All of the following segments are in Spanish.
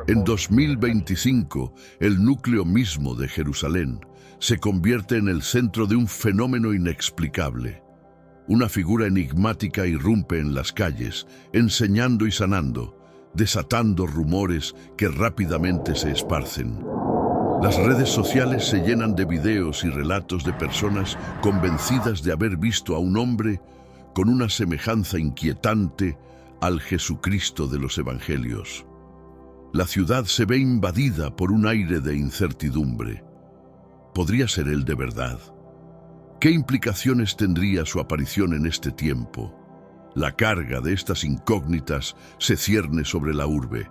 En 2025, el núcleo mismo de Jerusalén se convierte en el centro de un fenómeno inexplicable. Una figura enigmática irrumpe en las calles, enseñando y sanando, desatando rumores que rápidamente se esparcen. Las redes sociales se llenan de videos y relatos de personas convencidas de haber visto a un hombre con una semejanza inquietante al Jesucristo de los Evangelios. La ciudad se ve invadida por un aire de incertidumbre. ¿Podría ser él de verdad? ¿Qué implicaciones tendría su aparición en este tiempo? La carga de estas incógnitas se cierne sobre la urbe.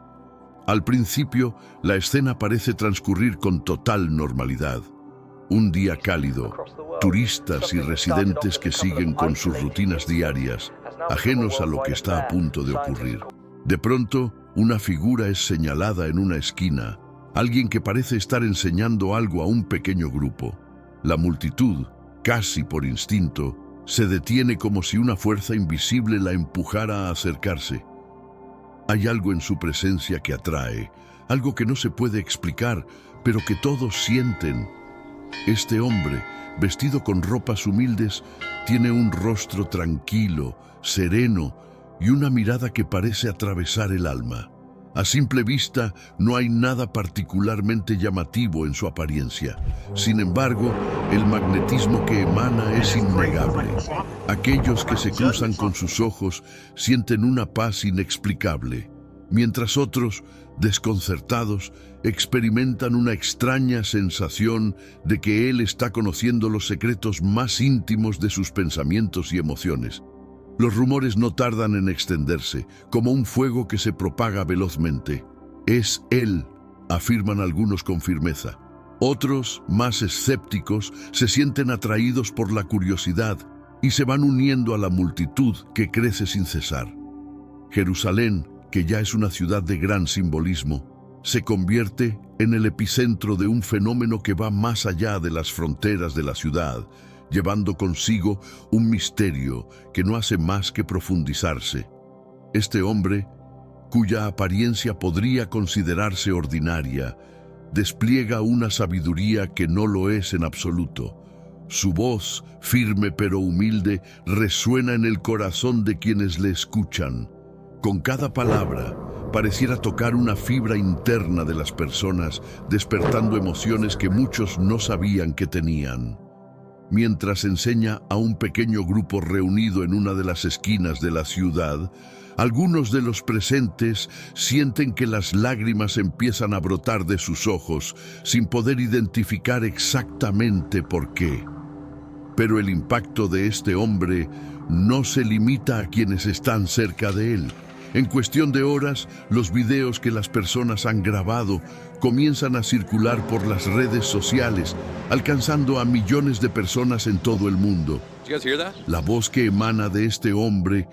Al principio, la escena parece transcurrir con total normalidad. Un día cálido, turistas y residentes que siguen con sus rutinas diarias, ajenos a lo que está a punto de ocurrir. De pronto, una figura es señalada en una esquina, alguien que parece estar enseñando algo a un pequeño grupo. La multitud, casi por instinto, se detiene como si una fuerza invisible la empujara a acercarse. Hay algo en su presencia que atrae, algo que no se puede explicar, pero que todos sienten. Este hombre, vestido con ropas humildes, tiene un rostro tranquilo, sereno y una mirada que parece atravesar el alma. A simple vista, no hay nada particularmente llamativo en su apariencia. Sin embargo, el magnetismo que emana es innegable. Aquellos que se cruzan con sus ojos sienten una paz inexplicable, mientras otros, desconcertados, experimentan una extraña sensación de que él está conociendo los secretos más íntimos de sus pensamientos y emociones. Los rumores no tardan en extenderse, como un fuego que se propaga velozmente. Es él, afirman algunos con firmeza. Otros, más escépticos, se sienten atraídos por la curiosidad y se van uniendo a la multitud que crece sin cesar. Jerusalén, que ya es una ciudad de gran simbolismo, se convierte en el epicentro de un fenómeno que va más allá de las fronteras de la ciudad, llevando consigo un misterio que no hace más que profundizarse. Este hombre, cuya apariencia podría considerarse ordinaria, despliega una sabiduría que no lo es en absoluto. Su voz, firme pero humilde, resuena en el corazón de quienes le escuchan. Con cada palabra, pareciera tocar una fibra interna de las personas, despertando emociones que muchos no sabían que tenían. Mientras enseña a un pequeño grupo reunido en una de las esquinas de la ciudad, algunos de los presentes sienten que las lágrimas empiezan a brotar de sus ojos, sin poder identificar exactamente por qué. Pero el impacto de este hombre no se limita a quienes están cerca de él. En cuestión de horas, los videos que las personas han grabado comienzan a circular por las redes sociales, alcanzando a millones de personas en todo el mundo. La voz que emana de este hombre,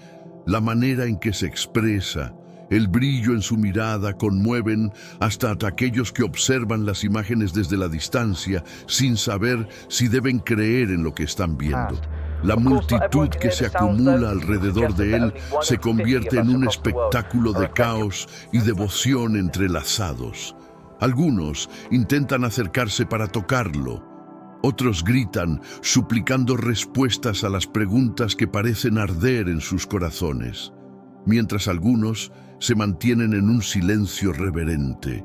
la manera en que se expresa, el brillo en su mirada conmueven hasta a aquellos que observan las imágenes desde la distancia sin saber si deben creer en lo que están viendo. La multitud que se acumula alrededor de él se convierte en un espectáculo de caos y devoción entrelazados. Algunos intentan acercarse para tocarlo. Otros gritan, suplicando respuestas a las preguntas que parecen arder en sus corazones, mientras algunos se mantienen en un silencio reverente,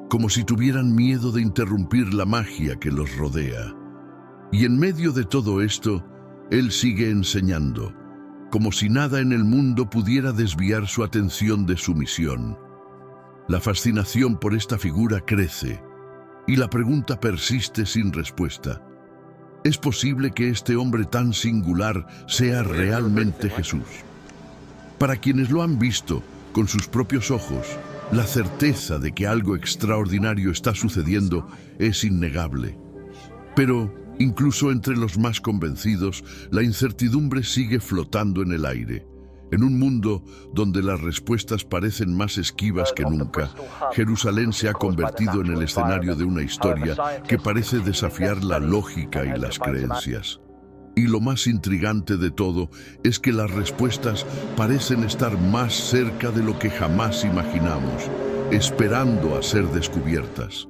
como si tuvieran miedo de interrumpir la magia que los rodea. Y en medio de todo esto, él sigue enseñando, como si nada en el mundo pudiera desviar su atención de su misión. La fascinación por esta figura crece, y la pregunta persiste sin respuesta. ¿Es posible que este hombre tan singular sea realmente Jesús? Para quienes lo han visto con sus propios ojos, la certeza de que algo extraordinario está sucediendo es innegable. Pero incluso entre los más convencidos, la incertidumbre sigue flotando en el aire. En un mundo donde las respuestas parecen más esquivas que nunca, Jerusalén se ha convertido en el escenario de una historia que parece desafiar la lógica y las creencias. Y lo más intrigante de todo es que las respuestas parecen estar más cerca de lo que jamás imaginamos, esperando a ser descubiertas.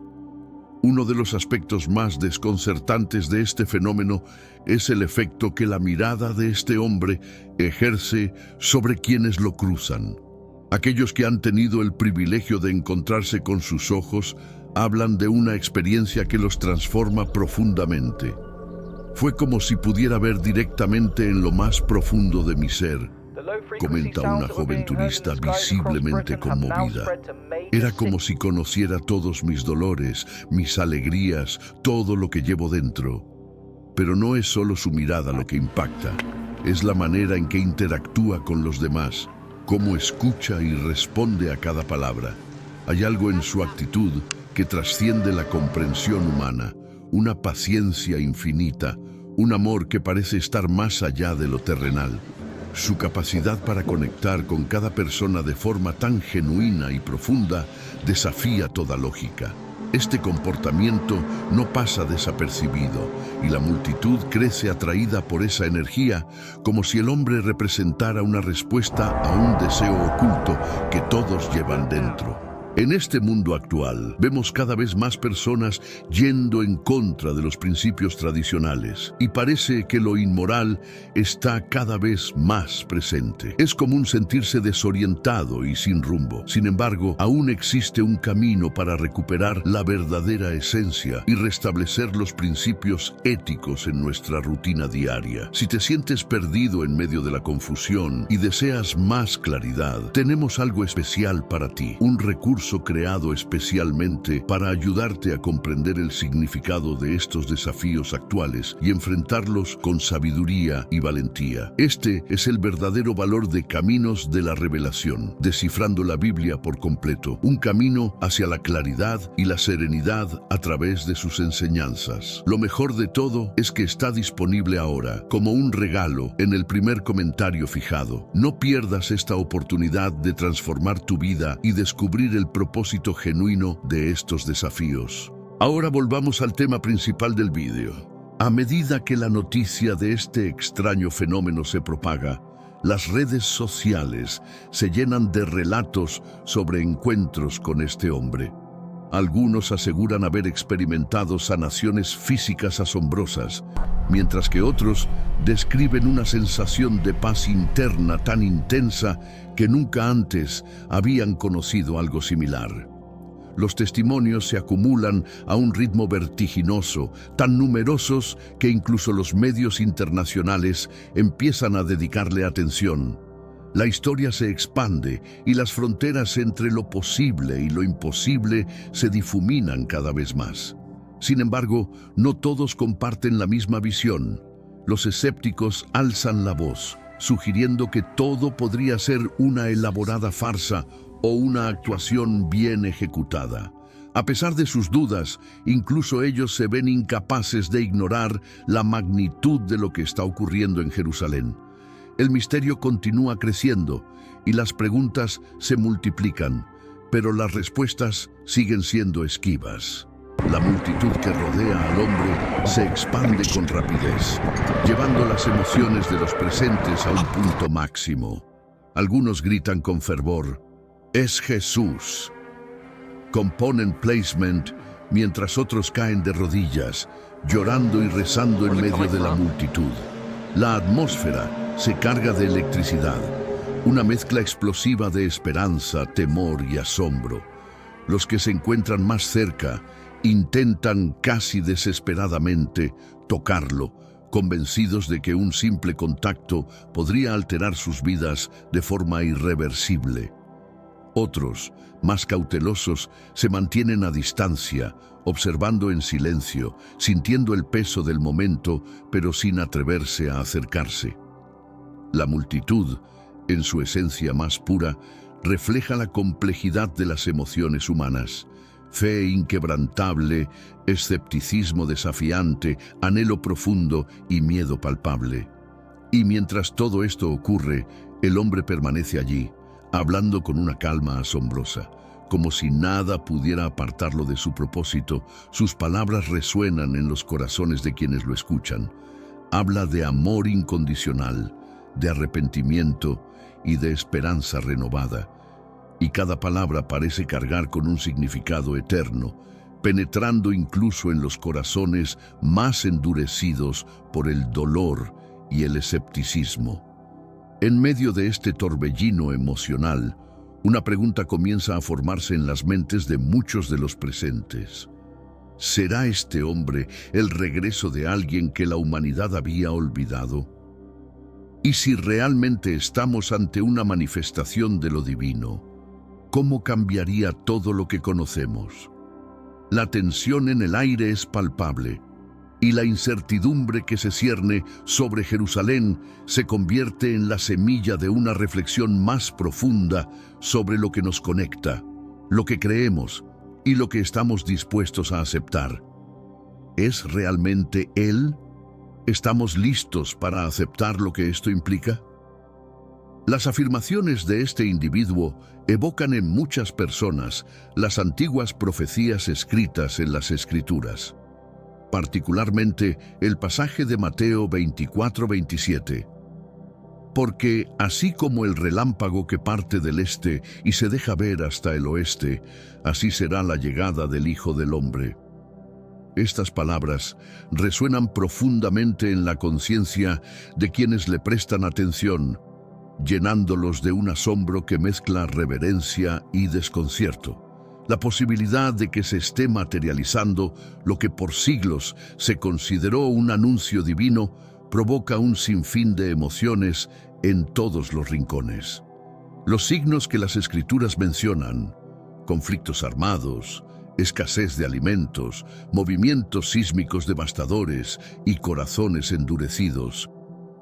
Uno de los aspectos más desconcertantes de este fenómeno es el efecto que la mirada de este hombre ejerce sobre quienes lo cruzan. Aquellos que han tenido el privilegio de encontrarse con sus ojos hablan de una experiencia que los transforma profundamente. Fue como si pudiera ver directamente en lo más profundo de mi ser, comenta una joven turista visiblemente conmovida. Era como si conociera todos mis dolores, mis alegrías, todo lo que llevo dentro. Pero no es solo su mirada lo que impacta, es la manera en que interactúa con los demás, cómo escucha y responde a cada palabra. Hay algo en su actitud que trasciende la comprensión humana, una paciencia infinita, un amor que parece estar más allá de lo terrenal. Su capacidad para conectar con cada persona de forma tan genuina y profunda desafía toda lógica. Este comportamiento no pasa desapercibido y la multitud crece atraída por esa energía, como si el hombre representara una respuesta a un deseo oculto que todos llevan dentro. En este mundo actual, vemos cada vez más personas yendo en contra de los principios tradicionales y parece que lo inmoral está cada vez más presente. Es común sentirse desorientado y sin rumbo. Sin embargo, aún existe un camino para recuperar la verdadera esencia y restablecer los principios éticos en nuestra rutina diaria. Si te sientes perdido en medio de la confusión y deseas más claridad, tenemos algo especial para ti, un recurso creado especialmente para ayudarte a comprender el significado de estos desafíos actuales y enfrentarlos con sabiduría y valentía. Este es el verdadero valor de Caminos de la Revelación, descifrando la Biblia por completo, un camino hacia la claridad y la serenidad a través de sus enseñanzas. Lo mejor de todo es que está disponible ahora, como un regalo, en el primer comentario fijado. No pierdas esta oportunidad de transformar tu vida y descubrir el propósito genuino de estos desafíos. Ahora volvamos al tema principal del vídeo. A medida que la noticia de este extraño fenómeno se propaga, las redes sociales se llenan de relatos sobre encuentros con este hombre. Algunos aseguran haber experimentado sanaciones físicas asombrosas, mientras que otros describen una sensación de paz interna tan intensa que nunca antes habían conocido algo similar. Los testimonios se acumulan a un ritmo vertiginoso, tan numerosos que incluso los medios internacionales empiezan a dedicarle atención. La historia se expande y las fronteras entre lo posible y lo imposible se difuminan cada vez más. Sin embargo, no todos comparten la misma visión. Los escépticos alzan la voz, sugiriendo que todo podría ser una elaborada farsa o una actuación bien ejecutada. A pesar de sus dudas, incluso ellos se ven incapaces de ignorar la magnitud de lo que está ocurriendo en Jerusalén. El misterio continúa creciendo y las preguntas se multiplican, pero las respuestas siguen siendo esquivas. La multitud que rodea al hombre se expande con rapidez, llevando las emociones de los presentes a un punto máximo. Algunos gritan con fervor: ¡Es Jesús! Componen placement mientras otros caen de rodillas, llorando y rezando en medio de la multitud. La atmósfera se carga de electricidad, una mezcla explosiva de esperanza, temor y asombro. Los que se encuentran más cerca intentan casi desesperadamente tocarlo, convencidos de que un simple contacto podría alterar sus vidas de forma irreversible. Otros, más cautelosos, se mantienen a distancia, observando en silencio, sintiendo el peso del momento, pero sin atreverse a acercarse. La multitud, en su esencia más pura, refleja la complejidad de las emociones humanas. Fe inquebrantable, escepticismo desafiante, anhelo profundo y miedo palpable. Y mientras todo esto ocurre, el hombre permanece allí, hablando con una calma asombrosa. Como si nada pudiera apartarlo de su propósito, sus palabras resuenan en los corazones de quienes lo escuchan. Habla de amor incondicional, de arrepentimiento y de esperanza renovada. Y cada palabra parece cargar con un significado eterno, penetrando incluso en los corazones más endurecidos por el dolor y el escepticismo. En medio de este torbellino emocional, una pregunta comienza a formarse en las mentes de muchos de los presentes. ¿Será este hombre el regreso de alguien que la humanidad había olvidado? Y si realmente estamos ante una manifestación de lo divino, ¿cómo cambiaría todo lo que conocemos? La tensión en el aire es palpable, y la incertidumbre que se cierne sobre Jerusalén se convierte en la semilla de una reflexión más profunda sobre lo que nos conecta, lo que creemos y lo que estamos dispuestos a aceptar. ¿Es realmente Él? ¿Estamos listos para aceptar lo que esto implica? Las afirmaciones de este individuo evocan en muchas personas las antiguas profecías escritas en las Escrituras, particularmente el pasaje de Mateo 24-27. Porque así como el relámpago que parte del este y se deja ver hasta el oeste, así será la llegada del Hijo del Hombre. Estas palabras resuenan profundamente en la conciencia de quienes le prestan atención, llenándolos de un asombro que mezcla reverencia y desconcierto. La posibilidad de que se esté materializando lo que por siglos se consideró un anuncio divino provoca un sinfín de emociones en todos los rincones. Los signos que las Escrituras mencionan, conflictos armados, escasez de alimentos, movimientos sísmicos devastadores y corazones endurecidos,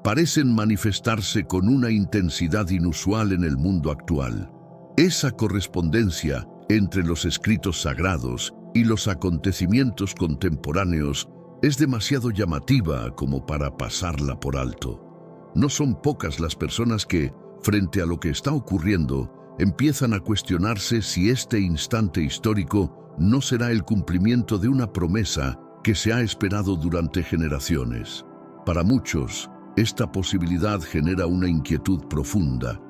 parecen manifestarse con una intensidad inusual en el mundo actual. Esa correspondencia entre los escritos sagrados y los acontecimientos contemporáneos es demasiado llamativa como para pasarla por alto. No son pocas las personas que, frente a lo que está ocurriendo, empiezan a cuestionarse si este instante histórico no será el cumplimiento de una promesa que se ha esperado durante generaciones. Para muchos, esta posibilidad genera una inquietud profunda,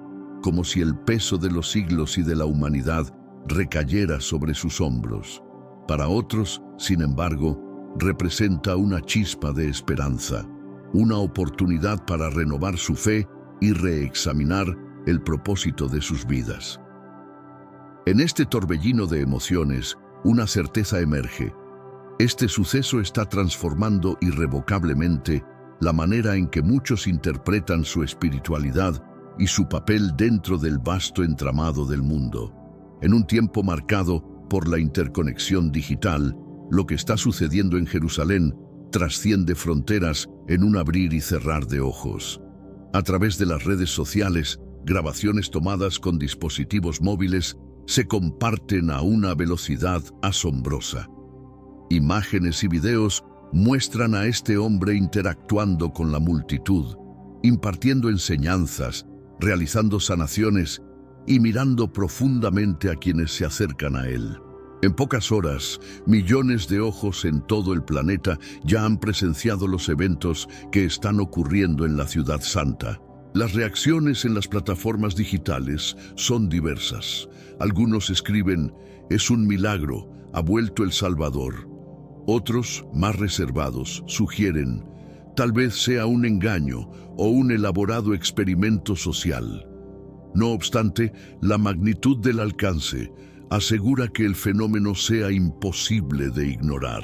como si el peso de los siglos y de la humanidad recayera sobre sus hombros. Para otros, sin embargo, representa una chispa de esperanza, una oportunidad para renovar su fe y reexaminar el propósito de sus vidas. En este torbellino de emociones, una certeza emerge. Este suceso está transformando irrevocablemente la manera en que muchos interpretan su espiritualidad y su papel dentro del vasto entramado del mundo. En un tiempo marcado por la interconexión digital, lo que está sucediendo en Jerusalén trasciende fronteras en un abrir y cerrar de ojos. A través de las redes sociales, grabaciones tomadas con dispositivos móviles se comparten a una velocidad asombrosa. Imágenes y videos muestran a este hombre interactuando con la multitud, impartiendo enseñanzas, realizando sanaciones y mirando profundamente a quienes se acercan a él. En pocas horas, millones de ojos en todo el planeta ya han presenciado los eventos que están ocurriendo en la Ciudad Santa. Las reacciones en las plataformas digitales son diversas. Algunos escriben, es un milagro, ha vuelto el Salvador. Otros, más reservados, sugieren, tal vez sea un engaño o un elaborado experimento social. No obstante, la magnitud del alcance asegura que el fenómeno sea imposible de ignorar.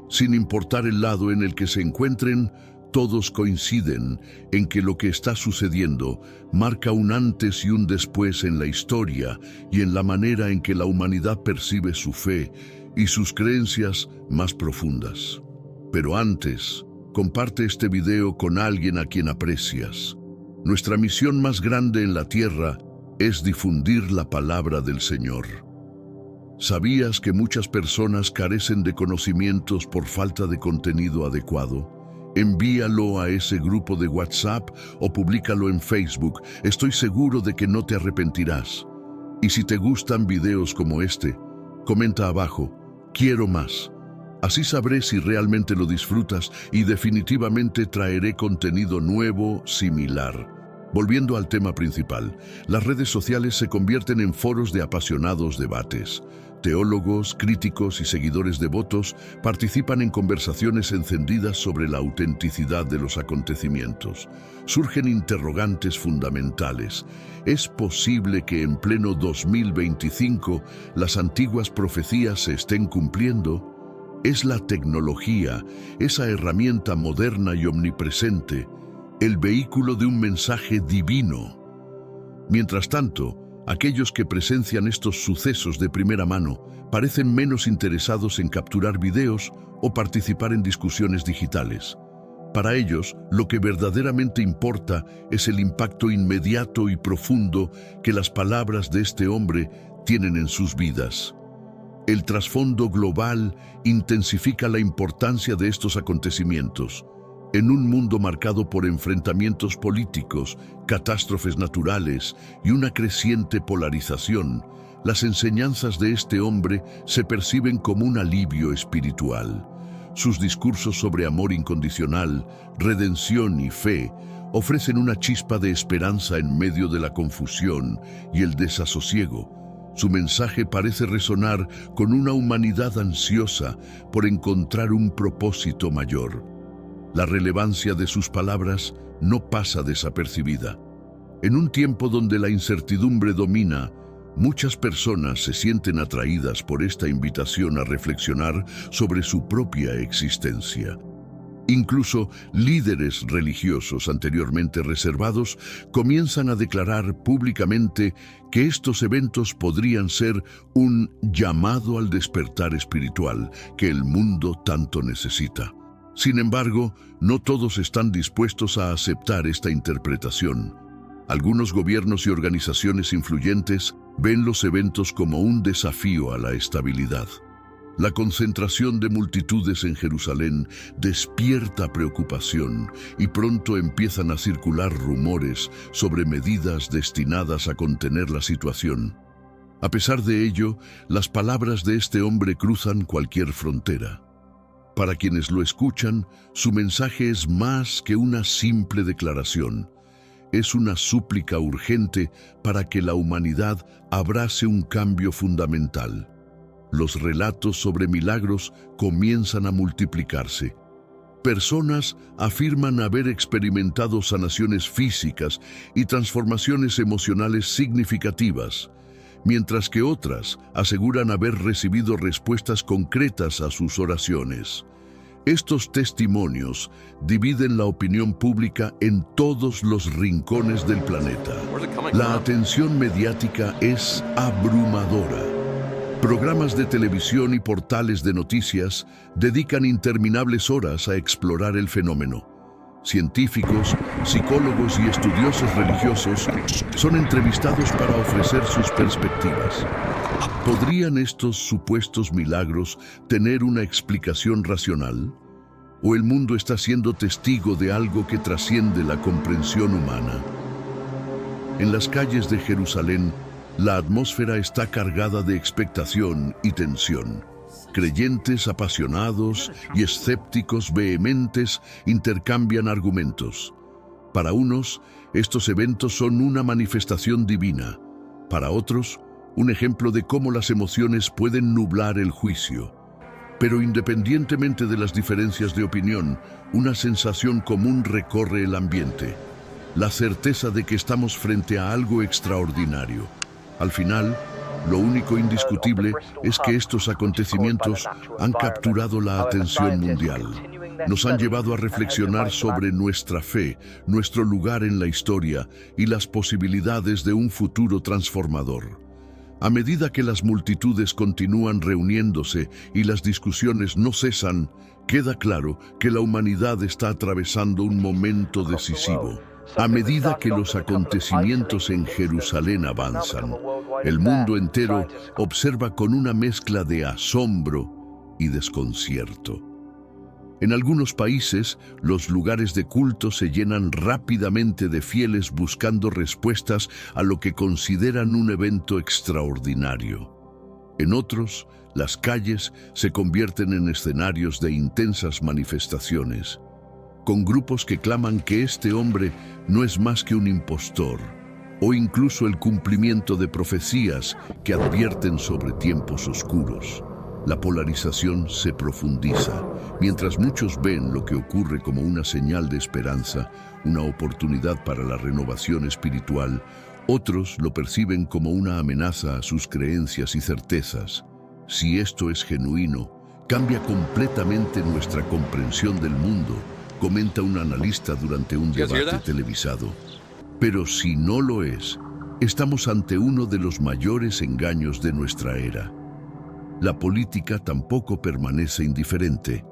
Sin importar el lado en el que se encuentren, todos coinciden en que lo que está sucediendo marca un antes y un después en la historia y en la manera en que la humanidad percibe su fe y sus creencias más profundas. Pero antes, comparte este video con alguien a quien aprecias. Nuestra misión más grande en la tierra es difundir la palabra del Señor. ¿Sabías que muchas personas carecen de conocimientos por falta de contenido adecuado? Envíalo a ese grupo de WhatsApp o públicalo en Facebook. Estoy seguro de que no te arrepentirás. Y si te gustan videos como este, comenta abajo, quiero más. Así sabré si realmente lo disfrutas y definitivamente traeré contenido nuevo, similar. Volviendo al tema principal, las redes sociales se convierten en foros de apasionados debates. Teólogos, críticos y seguidores devotos participan en conversaciones encendidas sobre la autenticidad de los acontecimientos. Surgen interrogantes fundamentales. ¿Es posible que en pleno 2025 las antiguas profecías se estén cumpliendo? ¿Es la tecnología, esa herramienta moderna y omnipresente, el vehículo de un mensaje divino? Mientras tanto, aquellos que presencian estos sucesos de primera mano parecen menos interesados en capturar videos o participar en discusiones digitales. Para ellos, lo que verdaderamente importa es el impacto inmediato y profundo que las palabras de este hombre tienen en sus vidas. El trasfondo global intensifica la importancia de estos acontecimientos. En un mundo marcado por enfrentamientos políticos, catástrofes naturales y una creciente polarización, las enseñanzas de este hombre se perciben como un alivio espiritual. Sus discursos sobre amor incondicional, redención y fe ofrecen una chispa de esperanza en medio de la confusión y el desasosiego. Su mensaje parece resonar con una humanidad ansiosa por encontrar un propósito mayor. La relevancia de sus palabras no pasa desapercibida. En un tiempo donde la incertidumbre domina, muchas personas se sienten atraídas por esta invitación a reflexionar sobre su propia existencia. Incluso líderes religiosos anteriormente reservados comienzan a declarar públicamente que estos eventos podrían ser un llamado al despertar espiritual que el mundo tanto necesita. Sin embargo, no todos están dispuestos a aceptar esta interpretación. Algunos gobiernos y organizaciones influyentes ven los eventos como un desafío a la estabilidad. La concentración de multitudes en Jerusalén despierta preocupación y pronto empiezan a circular rumores sobre medidas destinadas a contener la situación. A pesar de ello, las palabras de este hombre cruzan cualquier frontera. Para quienes lo escuchan, su mensaje es más que una simple declaración. Es una súplica urgente para que la humanidad abrace un cambio fundamental. Los relatos sobre milagros comienzan a multiplicarse. Personas afirman haber experimentado sanaciones físicas y transformaciones emocionales significativas, mientras que otras aseguran haber recibido respuestas concretas a sus oraciones. Estos testimonios dividen la opinión pública en todos los rincones del planeta. La atención mediática es abrumadora. Programas de televisión y portales de noticias dedican interminables horas a explorar el fenómeno. Científicos, psicólogos y estudiosos religiosos son entrevistados para ofrecer sus perspectivas. ¿Podrían estos supuestos milagros tener una explicación racional? ¿O el mundo está siendo testigo de algo que trasciende la comprensión humana? En las calles de Jerusalén, la atmósfera está cargada de expectación y tensión. Creyentes apasionados y escépticos vehementes intercambian argumentos. Para unos, estos eventos son una manifestación divina. Para otros, un ejemplo de cómo las emociones pueden nublar el juicio. Pero independientemente de las diferencias de opinión, una sensación común recorre el ambiente: la certeza de que estamos frente a algo extraordinario. Al final, lo único indiscutible es que estos acontecimientos han capturado la atención mundial. Nos han llevado a reflexionar sobre nuestra fe, nuestro lugar en la historia y las posibilidades de un futuro transformador. A medida que las multitudes continúan reuniéndose y las discusiones no cesan, queda claro que la humanidad está atravesando un momento decisivo. A medida que los acontecimientos en Jerusalén avanzan, el mundo entero observa con una mezcla de asombro y desconcierto. En algunos países, los lugares de culto se llenan rápidamente de fieles buscando respuestas a lo que consideran un evento extraordinario. En otros, las calles se convierten en escenarios de intensas manifestaciones, con grupos que claman que este hombre no es más que un impostor, o incluso el cumplimiento de profecías que advierten sobre tiempos oscuros. La polarización se profundiza, mientras muchos ven lo que ocurre como una señal de esperanza, una oportunidad para la renovación espiritual. Otros lo perciben como una amenaza a sus creencias y certezas. Si esto es genuino, cambia completamente nuestra comprensión del mundo, comenta un analista durante un debate televisado. Pero si no lo es, estamos ante uno de los mayores engaños de nuestra era. La política tampoco permanece indiferente.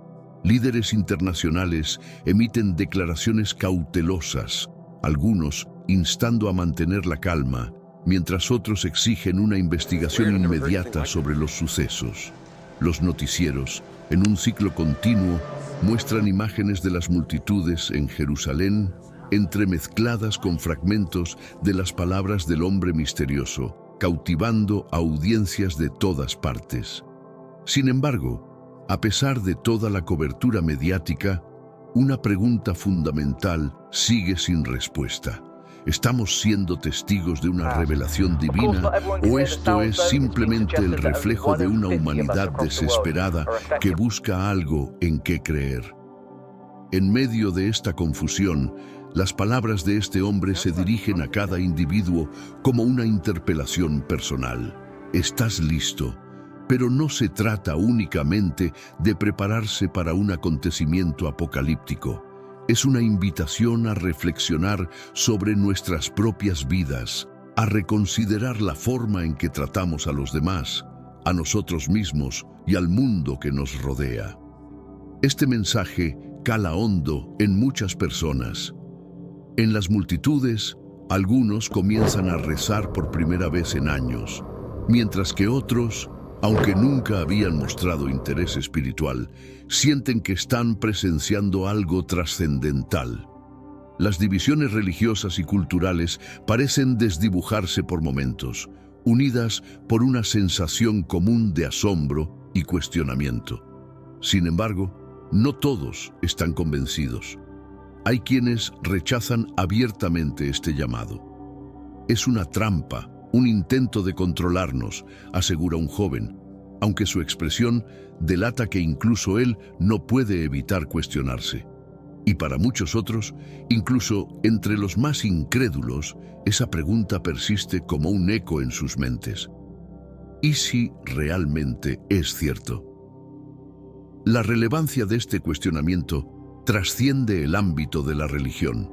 Líderes internacionales emiten declaraciones cautelosas, algunos instando a mantener la calma, mientras otros exigen una investigación inmediata sobre los sucesos. Los noticieros, en un ciclo continuo, muestran imágenes de las multitudes en Jerusalén, entremezcladas con fragmentos de las palabras del hombre misterioso, cautivando a audiencias de todas partes. Sin embargo, a pesar de toda la cobertura mediática, una pregunta fundamental sigue sin respuesta. ¿Estamos siendo testigos de una revelación divina o esto es simplemente el reflejo de una humanidad desesperada que busca algo en qué creer? En medio de esta confusión, las palabras de este hombre se dirigen a cada individuo como una interpelación personal. ¿Estás listo? Pero no se trata únicamente de prepararse para un acontecimiento apocalíptico. Es una invitación a reflexionar sobre nuestras propias vidas, a reconsiderar la forma en que tratamos a los demás, a nosotros mismos y al mundo que nos rodea. Este mensaje cala hondo en muchas personas. En las multitudes, algunos comienzan a rezar por primera vez en años, mientras que otros, aunque nunca habían mostrado interés espiritual, sienten que están presenciando algo trascendental. Las divisiones religiosas y culturales parecen desdibujarse por momentos, unidas por una sensación común de asombro y cuestionamiento. Sin embargo, no todos están convencidos. Hay quienes rechazan abiertamente este llamado. Es una trampa, un intento de controlarnos, asegura un joven, aunque su expresión delata que incluso él no puede evitar cuestionarse. Y para muchos otros, incluso entre los más incrédulos, esa pregunta persiste como un eco en sus mentes. ¿Y si realmente es cierto? La relevancia de este cuestionamiento trasciende el ámbito de la religión.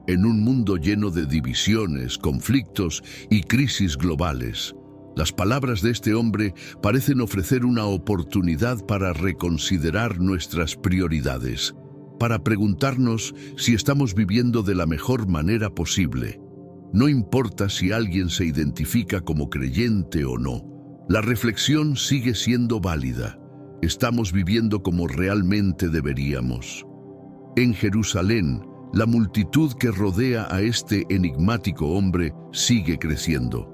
En un mundo lleno de divisiones, conflictos y crisis globales, las palabras de este hombre parecen ofrecer una oportunidad para reconsiderar nuestras prioridades, para preguntarnos si estamos viviendo de la mejor manera posible. No importa si alguien se identifica como creyente o no, la reflexión sigue siendo válida. Estamos viviendo como realmente deberíamos. En Jerusalén, la multitud que rodea a este enigmático hombre sigue creciendo.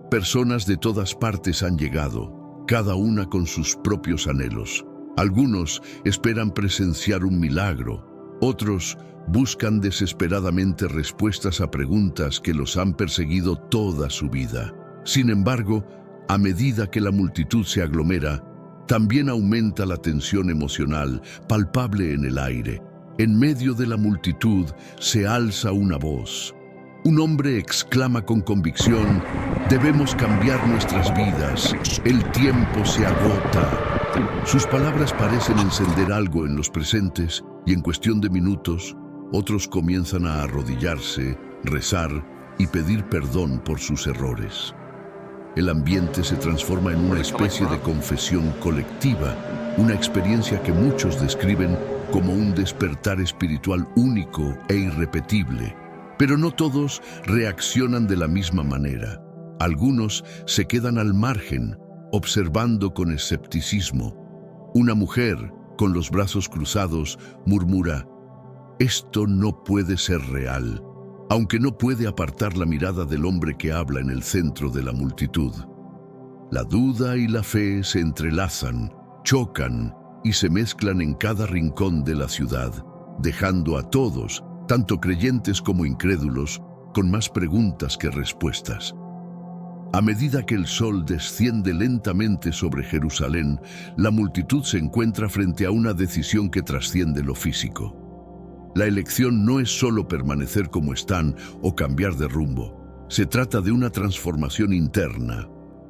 Personas de todas partes han llegado, cada una con sus propios anhelos. Algunos esperan presenciar un milagro, otros buscan desesperadamente respuestas a preguntas que los han perseguido toda su vida. Sin embargo, a medida que la multitud se aglomera, también aumenta la tensión emocional, palpable en el aire. En medio de la multitud se alza una voz. Un hombre exclama con convicción: debemos cambiar nuestras vidas, el tiempo se agota. Sus palabras parecen encender algo en los presentes y en cuestión de minutos, otros comienzan a arrodillarse, rezar y pedir perdón por sus errores. El ambiente se transforma en una especie de confesión colectiva, una experiencia que muchos describen como un despertar espiritual único e irrepetible. Pero no todos reaccionan de la misma manera. Algunos se quedan al margen, observando con escepticismo. Una mujer, con los brazos cruzados, murmura: «Esto no puede ser real», aunque no puede apartar la mirada del hombre que habla en el centro de la multitud. La duda y la fe se entrelazan, chocan y se mezclan en cada rincón de la ciudad, dejando a todos, tanto creyentes como incrédulos, con más preguntas que respuestas. A medida que el sol desciende lentamente sobre Jerusalén, la multitud se encuentra frente a una decisión que trasciende lo físico. La elección no es solo permanecer como están o cambiar de rumbo. Se trata de una transformación interna.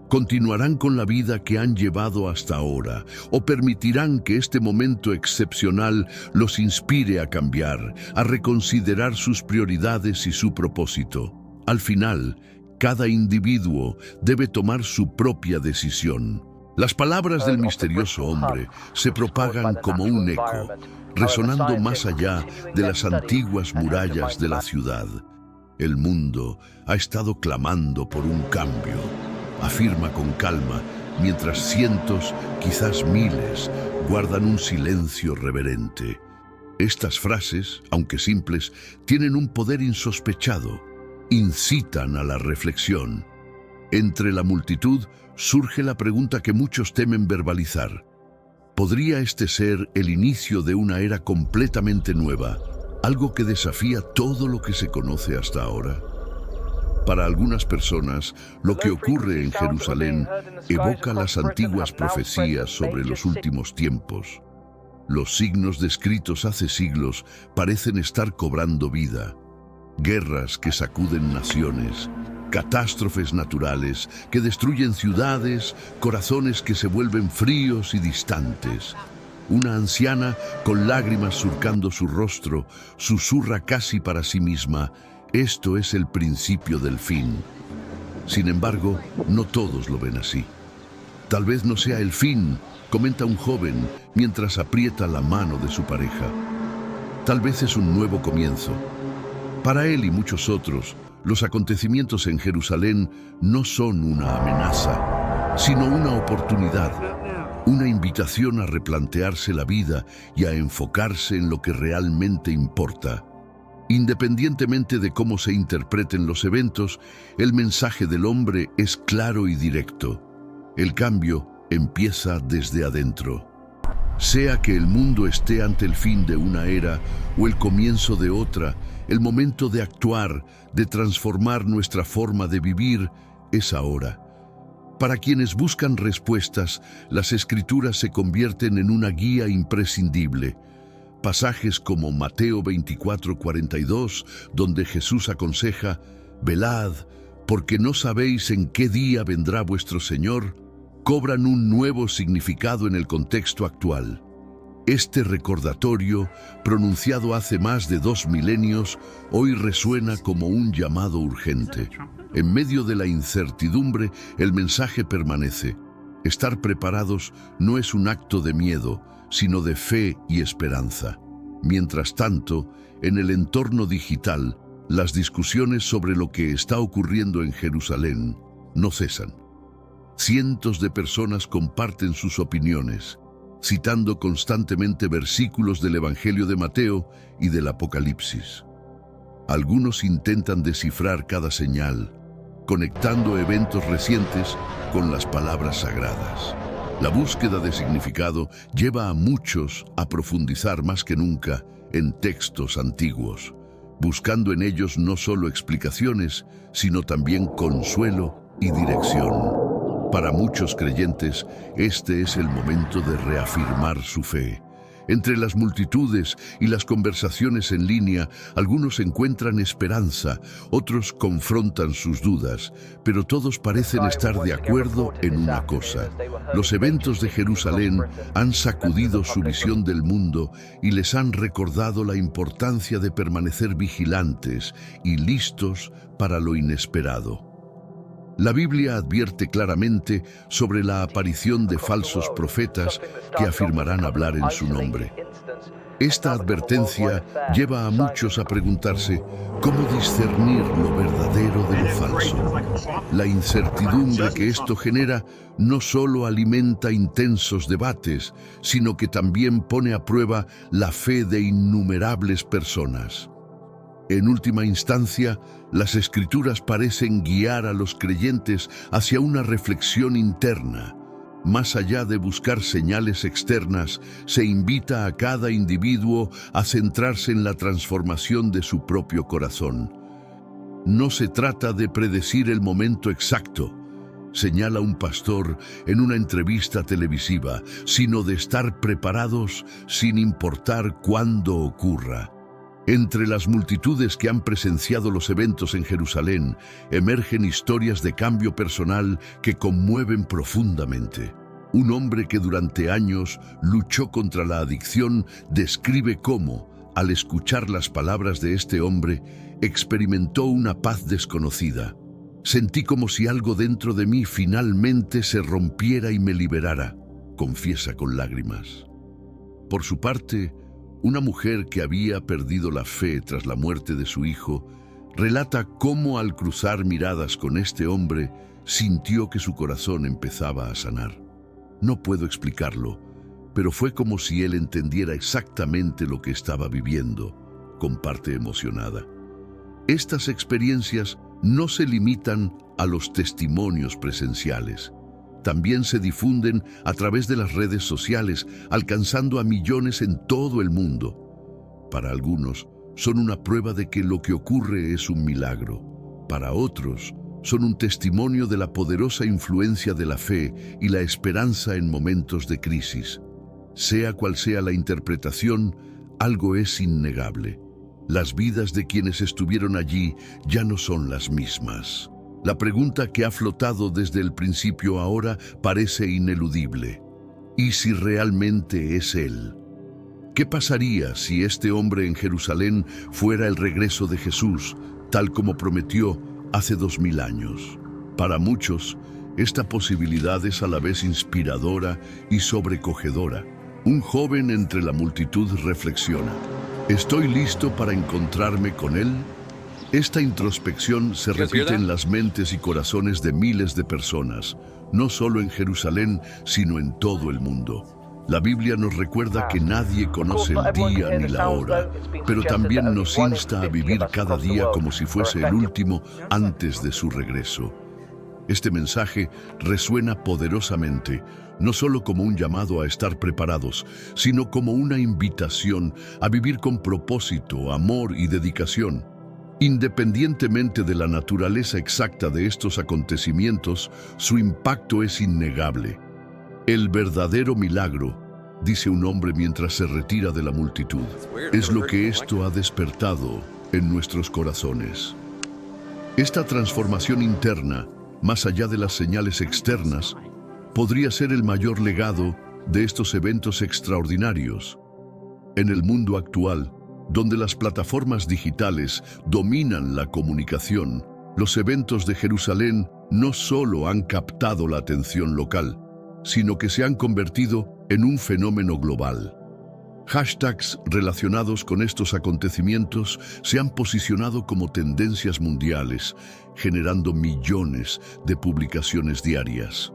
¿Continuarán con la vida que han llevado hasta ahora o permitirán que este momento excepcional los inspire a cambiar, a reconsiderar sus prioridades y su propósito? Al final, cada individuo debe tomar su propia decisión. Las palabras del misterioso hombre se propagan como un eco, resonando más allá de las antiguas murallas de la ciudad. El mundo ha estado clamando por un cambio, afirma con calma, mientras cientos, quizás miles, guardan un silencio reverente. Estas frases, aunque simples, tienen un poder insospechado. Incitan a la reflexión. Entre la multitud surge la pregunta que muchos temen verbalizar. ¿Podría este ser el inicio de una era completamente nueva, algo que desafía todo lo que se conoce hasta ahora? Para algunas personas, lo que ocurre en Jerusalén evoca las antiguas profecías sobre los últimos tiempos. Los signos descritos hace siglos parecen estar cobrando vida. Guerras que sacuden naciones, catástrofes naturales que destruyen ciudades, corazones que se vuelven fríos y distantes. Una anciana, con lágrimas surcando su rostro, susurra casi para sí misma: esto es el principio del fin. Sin embargo, no todos lo ven así. Tal vez no sea el fin, comenta un joven mientras aprieta la mano de su pareja. Tal vez es un nuevo comienzo. Para él y muchos otros, los acontecimientos en Jerusalén no son una amenaza, sino una oportunidad, una invitación a replantearse la vida y a enfocarse en lo que realmente importa. Independientemente de cómo se interpreten los eventos, el mensaje del hombre es claro y directo. El cambio empieza desde adentro. Sea que el mundo esté ante el fin de una era o el comienzo de otra, el momento de actuar, de transformar nuestra forma de vivir, es ahora. Para quienes buscan respuestas, las Escrituras se convierten en una guía imprescindible. Pasajes como Mateo 24:42, donde Jesús aconseja: «Velad, porque no sabéis en qué día vendrá vuestro Señor», cobran un nuevo significado en el contexto actual. Este recordatorio, pronunciado hace más de 2 milenios, hoy resuena como un llamado urgente. En medio de la incertidumbre, el mensaje permanece. Estar preparados no es un acto de miedo, sino de fe y esperanza. Mientras tanto, en el entorno digital, las discusiones sobre lo que está ocurriendo en Jerusalén no cesan. Cientos de personas comparten sus opiniones, citando constantemente versículos del Evangelio de Mateo y del Apocalipsis. Algunos intentan descifrar cada señal, conectando eventos recientes con las palabras sagradas. La búsqueda de significado lleva a muchos a profundizar más que nunca en textos antiguos, buscando en ellos no solo explicaciones, sino también consuelo y dirección. Para muchos creyentes, este es el momento de reafirmar su fe. Entre las multitudes y las conversaciones en línea, algunos encuentran esperanza, otros confrontan sus dudas, pero todos parecen estar de acuerdo en una cosa: los eventos de Jerusalén han sacudido su visión del mundo y les han recordado la importancia de permanecer vigilantes y listos para lo inesperado. La Biblia advierte claramente sobre la aparición de falsos profetas que afirmarán hablar en su nombre. Esta advertencia lleva a muchos a preguntarse cómo discernir lo verdadero de lo falso. La incertidumbre que esto genera no solo alimenta intensos debates, sino que también pone a prueba la fe de innumerables personas. En última instancia, las Escrituras parecen guiar a los creyentes hacia una reflexión interna. Más allá de buscar señales externas, se invita a cada individuo a centrarse en la transformación de su propio corazón. No se trata de predecir el momento exacto, señala un pastor en una entrevista televisiva, sino de estar preparados sin importar cuándo ocurra. Entre las multitudes que han presenciado los eventos en Jerusalén, emergen historias de cambio personal que conmueven profundamente. Un hombre que durante años luchó contra la adicción describe cómo, al escuchar las palabras de este hombre, experimentó una paz desconocida. Sentí como si algo dentro de mí finalmente se rompiera y me liberara, confiesa con lágrimas. Por su parte, una mujer que había perdido la fe tras la muerte de su hijo, relata cómo al cruzar miradas con este hombre, sintió que su corazón empezaba a sanar. No puedo explicarlo, pero fue como si él entendiera exactamente lo que estaba viviendo, comparte emocionada. Estas experiencias no se limitan a los testimonios presenciales. También se difunden a través de las redes sociales, alcanzando a millones en todo el mundo. Para algunos, son una prueba de que lo que ocurre es un milagro. Para otros, son un testimonio de la poderosa influencia de la fe y la esperanza en momentos de crisis. Sea cual sea la interpretación, algo es innegable. Las vidas de quienes estuvieron allí ya no son las mismas. La pregunta que ha flotado desde el principio ahora parece ineludible. ¿Y si realmente es él? ¿Qué pasaría si este hombre en Jerusalén fuera el regreso de Jesús, tal como prometió hace 2000 años? Para muchos, esta posibilidad es a la vez inspiradora y sobrecogedora. Un joven entre la multitud reflexiona: ¿estoy listo para encontrarme con él? Esta introspección se repite en las mentes y corazones de miles de personas, no solo en Jerusalén, sino en todo el mundo. La Biblia nos recuerda que nadie conoce el día ni la hora, pero también nos insta a vivir cada día como si fuese el último antes de su regreso. Este mensaje resuena poderosamente, no solo como un llamado a estar preparados, sino como una invitación a vivir con propósito, amor y dedicación. Independientemente de la naturaleza exacta de estos acontecimientos, su impacto es innegable. El verdadero milagro, dice un hombre mientras se retira de la multitud, es lo que esto ha despertado en nuestros corazones. Esta transformación interna, más allá de las señales externas, podría ser el mayor legado de estos eventos extraordinarios. En el mundo actual, donde las plataformas digitales dominan la comunicación, los eventos de Jerusalén no solo han captado la atención local, sino que se han convertido en un fenómeno global. Hashtags relacionados con estos acontecimientos se han posicionado como tendencias mundiales, generando millones de publicaciones diarias.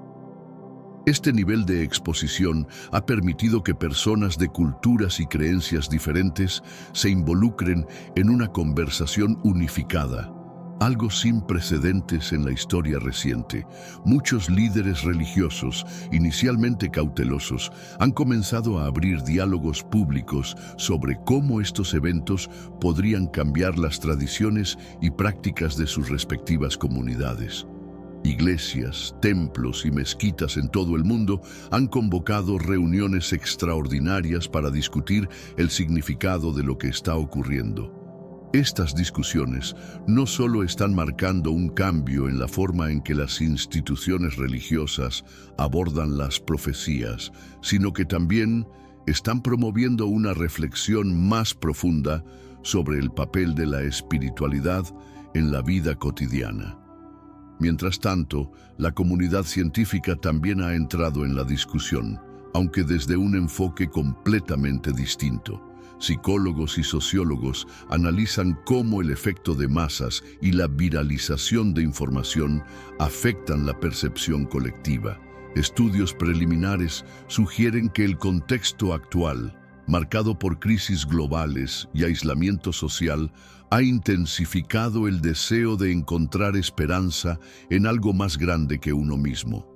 Este nivel de exposición ha permitido que personas de culturas y creencias diferentes se involucren en una conversación unificada, algo sin precedentes en la historia reciente. Muchos líderes religiosos, inicialmente cautelosos, han comenzado a abrir diálogos públicos sobre cómo estos eventos podrían cambiar las tradiciones y prácticas de sus respectivas comunidades. Iglesias, templos y mezquitas en todo el mundo han convocado reuniones extraordinarias para discutir el significado de lo que está ocurriendo. Estas discusiones no solo están marcando un cambio en la forma en que las instituciones religiosas abordan las profecías, sino que también están promoviendo una reflexión más profunda sobre el papel de la espiritualidad en la vida cotidiana. Mientras tanto, la comunidad científica también ha entrado en la discusión, aunque desde un enfoque completamente distinto. Psicólogos y sociólogos analizan cómo el efecto de masas y la viralización de información afectan la percepción colectiva. Estudios preliminares sugieren que el contexto actual, marcado por crisis globales y aislamiento social, ha intensificado el deseo de encontrar esperanza en algo más grande que uno mismo.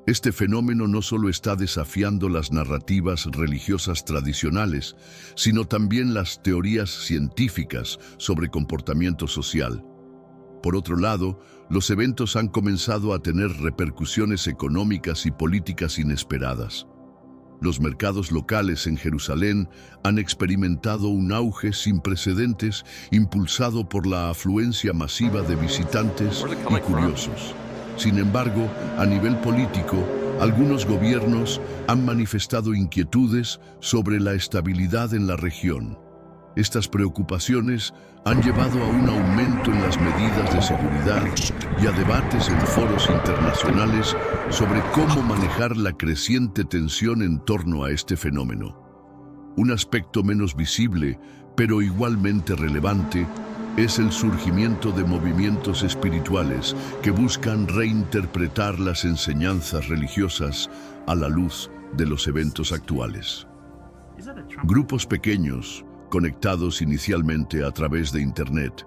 Este fenómeno no solo está desafiando las narrativas religiosas tradicionales, sino también las teorías científicas sobre comportamiento social. Por otro lado, los eventos han comenzado a tener repercusiones económicas y políticas inesperadas. Los mercados locales en Jerusalén han experimentado un auge sin precedentes, impulsado por la afluencia masiva de visitantes y curiosos. Sin embargo, a nivel político, algunos gobiernos han manifestado inquietudes sobre la estabilidad en la región. Estas preocupaciones han llevado a un aumento en las medidas de seguridad y a debates en foros internacionales sobre cómo manejar la creciente tensión en torno a este fenómeno. Un aspecto menos visible, pero igualmente relevante, es el surgimiento de movimientos espirituales que buscan reinterpretar las enseñanzas religiosas a la luz de los eventos actuales. Grupos pequeños, conectados inicialmente a través de Internet,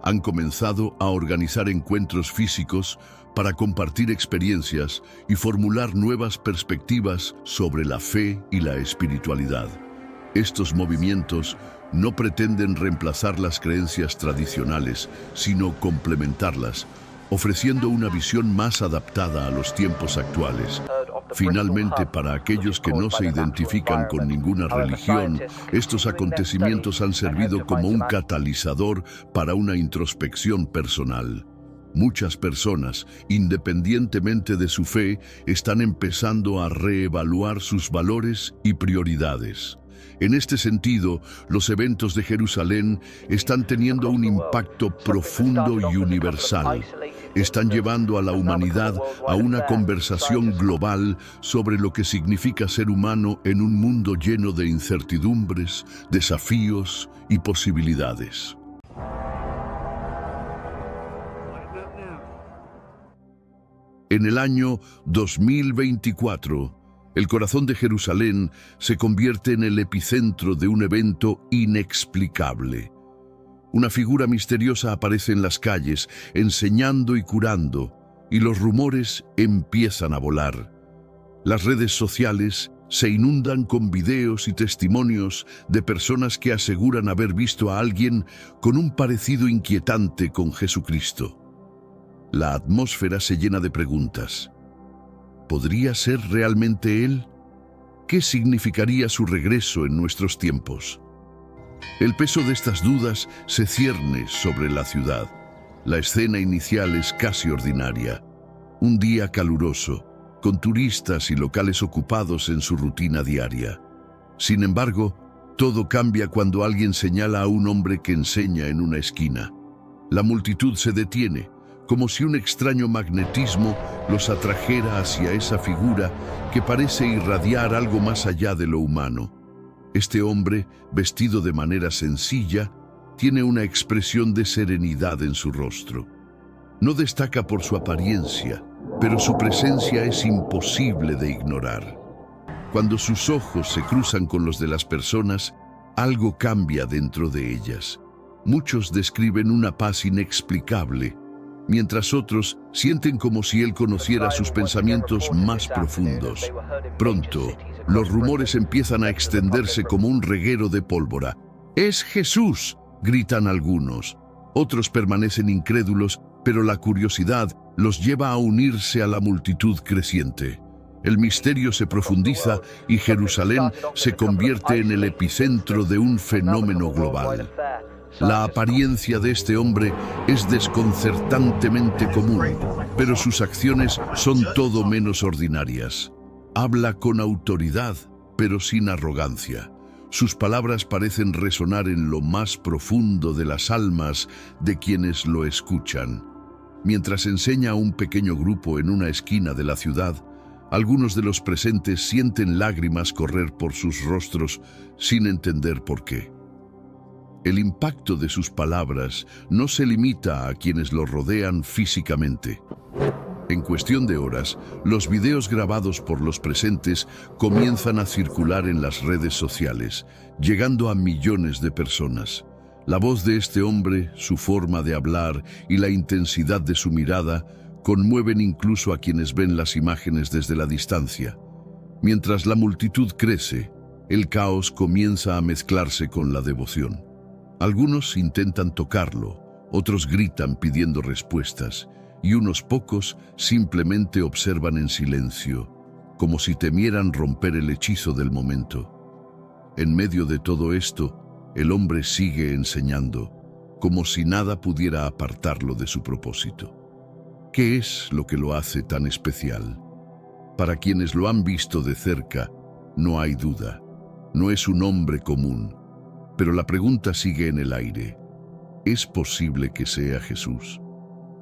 han comenzado a organizar encuentros físicos para compartir experiencias y formular nuevas perspectivas sobre la fe y la espiritualidad. Estos movimientos no pretenden reemplazar las creencias tradicionales, sino complementarlas, ofreciendo una visión más adaptada a los tiempos actuales. Finalmente, para aquellos que no se identifican con ninguna religión, estos acontecimientos han servido como un catalizador para una introspección personal. Muchas personas, independientemente de su fe, están empezando a reevaluar sus valores y prioridades. En este sentido, los eventos de Jerusalén están teniendo un impacto profundo y universal. Están llevando a la humanidad a una conversación global sobre lo que significa ser humano en un mundo lleno de incertidumbres, desafíos y posibilidades. En el año 2024, el corazón de Jerusalén se convierte en el epicentro de un evento inexplicable. Una figura misteriosa aparece en las calles, enseñando y curando, y los rumores empiezan a volar. Las redes sociales se inundan con videos y testimonios de personas que aseguran haber visto a alguien con un parecido inquietante con Jesucristo. La atmósfera se llena de preguntas. ¿Podría ser realmente él? ¿Qué significaría su regreso en nuestros tiempos? El peso de estas dudas se cierne sobre la ciudad. La escena inicial es casi ordinaria. Un día caluroso, con turistas y locales ocupados en su rutina diaria. Sin embargo, todo cambia cuando alguien señala a un hombre que enseña en una esquina. La multitud se detiene, como si un extraño magnetismo los atrajera hacia esa figura que parece irradiar algo más allá de lo humano. Este hombre, vestido de manera sencilla, tiene una expresión de serenidad en su rostro. No destaca por su apariencia, pero su presencia es imposible de ignorar. Cuando sus ojos se cruzan con los de las personas, algo cambia dentro de ellas. Muchos describen una paz inexplicable, mientras otros sienten como si él conociera sus pensamientos más profundos. Pronto, los rumores empiezan a extenderse como un reguero de pólvora. ¡Es Jesús!, gritan algunos. Otros permanecen incrédulos, pero la curiosidad los lleva a unirse a la multitud creciente. El misterio se profundiza y Jerusalén se convierte en el epicentro de un fenómeno global. La apariencia de este hombre es desconcertantemente común, pero sus acciones son todo menos ordinarias. Habla con autoridad, pero sin arrogancia. Sus palabras parecen resonar en lo más profundo de las almas de quienes lo escuchan. Mientras enseña a un pequeño grupo en una esquina de la ciudad, algunos de los presentes sienten lágrimas correr por sus rostros sin entender por qué. El impacto de sus palabras no se limita a quienes lo rodean físicamente. En cuestión de horas, los videos grabados por los presentes comienzan a circular en las redes sociales, llegando a millones de personas. La voz de este hombre, su forma de hablar y la intensidad de su mirada conmueven incluso a quienes ven las imágenes desde la distancia. Mientras la multitud crece, el caos comienza a mezclarse con la devoción. Algunos intentan tocarlo, otros gritan pidiendo respuestas, y unos pocos simplemente observan en silencio, como si temieran romper el hechizo del momento. En medio de todo esto, el hombre sigue enseñando, como si nada pudiera apartarlo de su propósito. ¿Qué es lo que lo hace tan especial? Para quienes lo han visto de cerca, no hay duda. No es un hombre común, pero la pregunta sigue en el aire. ¿Es posible que sea Jesús?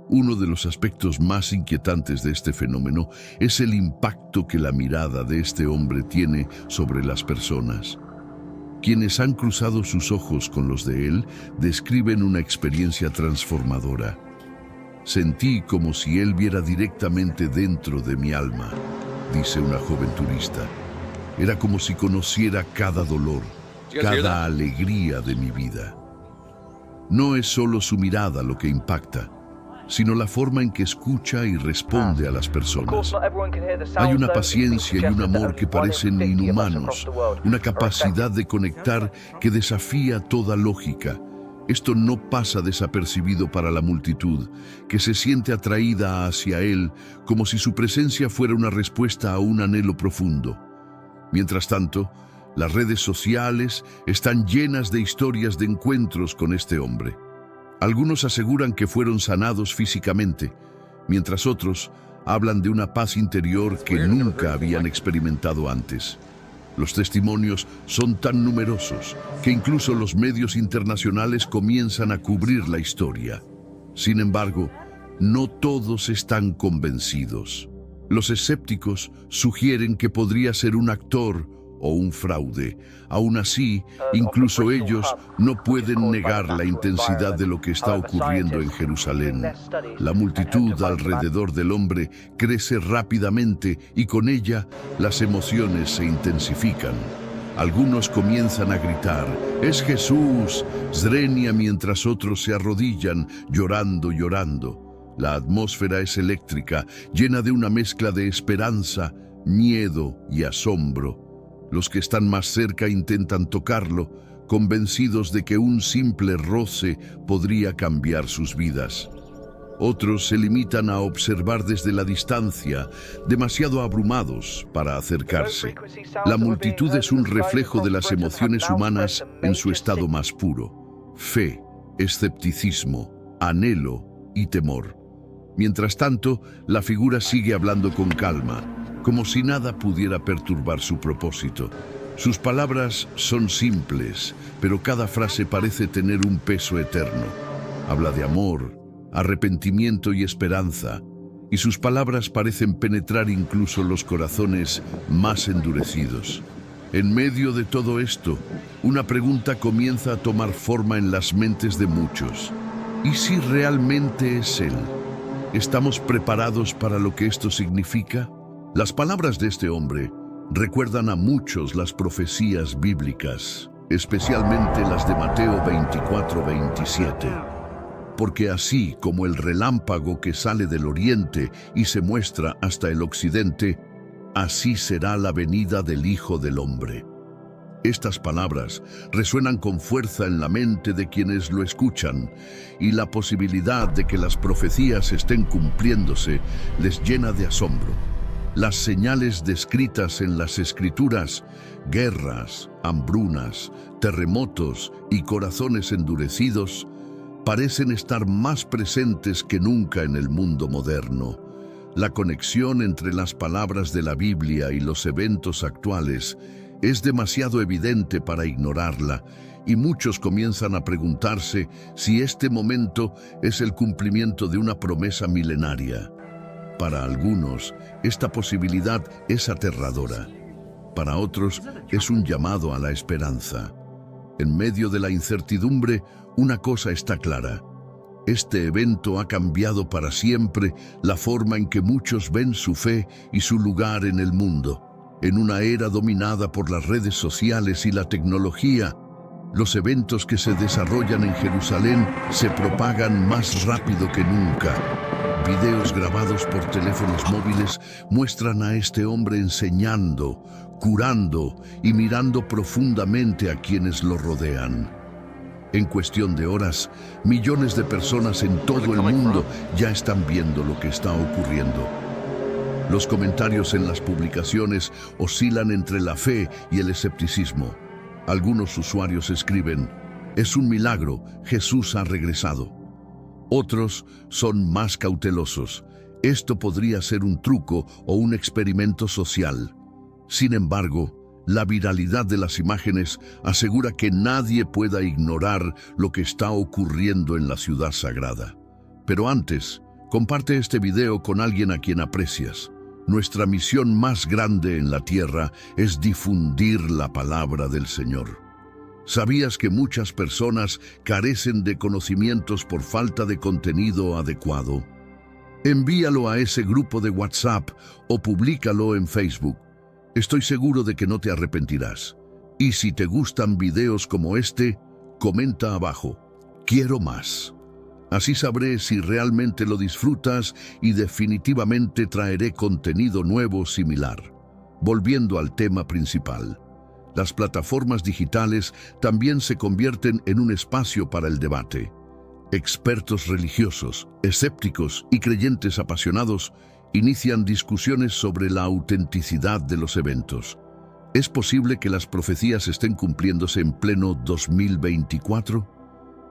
Uno de los aspectos más inquietantes de este fenómeno es el impacto que la mirada de este hombre tiene sobre las personas. Quienes han cruzado sus ojos con los de él describen una experiencia transformadora. Sentí como si él viera directamente dentro de mi alma, dice una joven turista. Era como si conociera cada dolor, cada alegría de mi vida. No es solo su mirada lo que impacta, sino la forma en que escucha y responde a las personas. Hay una paciencia y un amor que parecen inhumanos, una capacidad de conectar que desafía toda lógica. Esto no pasa desapercibido para la multitud, que se siente atraída hacia él como si su presencia fuera una respuesta a un anhelo profundo. Mientras tanto, las redes sociales están llenas de historias de encuentros con este hombre. Algunos aseguran que fueron sanados físicamente, mientras otros hablan de una paz interior que nunca habían experimentado antes. Los testimonios son tan numerosos que incluso los medios internacionales comienzan a cubrir la historia. Sin embargo, no todos están convencidos. Los escépticos sugieren que podría ser un actor o un fraude. Aún así, incluso ellos no pueden negar la intensidad de lo que está ocurriendo en Jerusalén. La multitud alrededor del hombre crece rápidamente y con ella las emociones se intensifican. Algunos comienzan a gritar, ¡es Jesús! Zrenia, mientras otros se arrodillan, llorando. La atmósfera es eléctrica, llena de una mezcla de esperanza, miedo y asombro. Los que están más cerca intentan tocarlo, convencidos de que un simple roce podría cambiar sus vidas. Otros se limitan a observar desde la distancia, demasiado abrumados para acercarse. La multitud es un reflejo de las emociones humanas en su estado más puro: fe, escepticismo, anhelo y temor. Mientras tanto, la figura sigue hablando con calma, como si nada pudiera perturbar su propósito. Sus palabras son simples, pero cada frase parece tener un peso eterno. Habla de amor, arrepentimiento y esperanza, y sus palabras parecen penetrar incluso los corazones más endurecidos. En medio de todo esto, una pregunta comienza a tomar forma en las mentes de muchos. ¿Y si realmente es él? ¿Estamos preparados para lo que esto significa? Las palabras de este hombre recuerdan a muchos las profecías bíblicas, especialmente las de Mateo 24:27. Porque así como el relámpago que sale del oriente y se muestra hasta el occidente, así será la venida del Hijo del Hombre. Estas palabras resuenan con fuerza en la mente de quienes lo escuchan, y la posibilidad de que las profecías estén cumpliéndose les llena de asombro. Las señales descritas en las Escrituras, guerras, hambrunas, terremotos y corazones endurecidos, parecen estar más presentes que nunca en el mundo moderno. La conexión entre las palabras de la Biblia y los eventos actuales es demasiado evidente para ignorarla, y muchos comienzan a preguntarse si este momento es el cumplimiento de una promesa milenaria. Para algunos, esta posibilidad es aterradora. Para otros, es un llamado a la esperanza. En medio de la incertidumbre, una cosa está clara: Este evento ha cambiado para siempre la forma en que muchos ven su fe y su lugar en el mundo. En una era dominada por las redes sociales y la tecnología, los eventos que se desarrollan en Jerusalén se propagan más rápido que nunca. Videos grabados por teléfonos móviles muestran a este hombre enseñando, curando y mirando profundamente a quienes lo rodean. En cuestión de horas, millones de personas en todo el mundo ya están viendo lo que está ocurriendo. Los comentarios en las publicaciones oscilan entre la fe y el escepticismo. Algunos usuarios escriben: "Es un milagro, Jesús ha regresado". Otros son más cautelosos: "Esto podría ser un truco o un experimento social". Sin embargo, la viralidad de las imágenes asegura que nadie pueda ignorar lo que está ocurriendo en la ciudad sagrada. Pero antes, comparte este video con alguien a quien aprecias. Nuestra misión más grande en la tierra es difundir la palabra del Señor. ¿Sabías que muchas personas carecen de conocimientos por falta de contenido adecuado? Envíalo a ese grupo de WhatsApp o públicalo en Facebook. Estoy seguro de que no te arrepentirás. Y si te gustan videos como este, comenta abajo: "Quiero más". Así sabré si realmente lo disfrutas y definitivamente traeré contenido nuevo similar. Volviendo al tema principal, las plataformas digitales también se convierten en un espacio para el debate. Expertos religiosos, escépticos y creyentes apasionados inician discusiones sobre la autenticidad de los eventos. ¿Es posible que las profecías estén cumpliéndose en pleno 2024?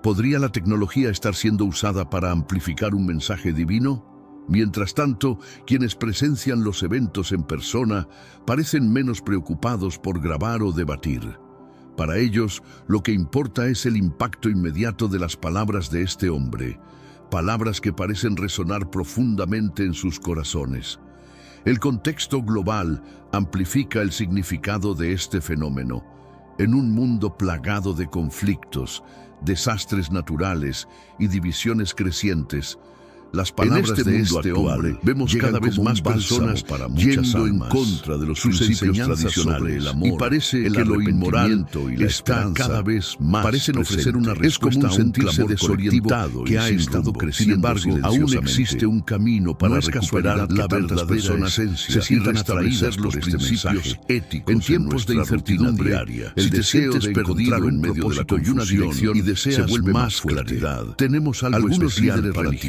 ¿Podría la tecnología estar siendo usada para amplificar un mensaje divino? Mientras tanto, quienes presencian los eventos en persona parecen menos preocupados por grabar o debatir. Para ellos, lo que importa es el impacto inmediato de las palabras de este hombre, palabras que parecen resonar profundamente en sus corazones. El contexto global amplifica el significado de este fenómeno. En un mundo plagado de conflictos, desastres naturales y divisiones crecientes, las palabras de este hombre vemos cada vez más personas yendo en contra de los principios tradicionales y parece que lo inmoral está cada vez más parecen ofrecer una respuesta a un clamor desorientado que ha estado creciendo. Sin embargo, aún existe un camino para recuperar la verdadera esencia y restablecer los principios éticos en tiempos de incertidumbre. El deseo de encontrar un propósito y una dirección y deseas más claridad. Tenemos algo especial para ti,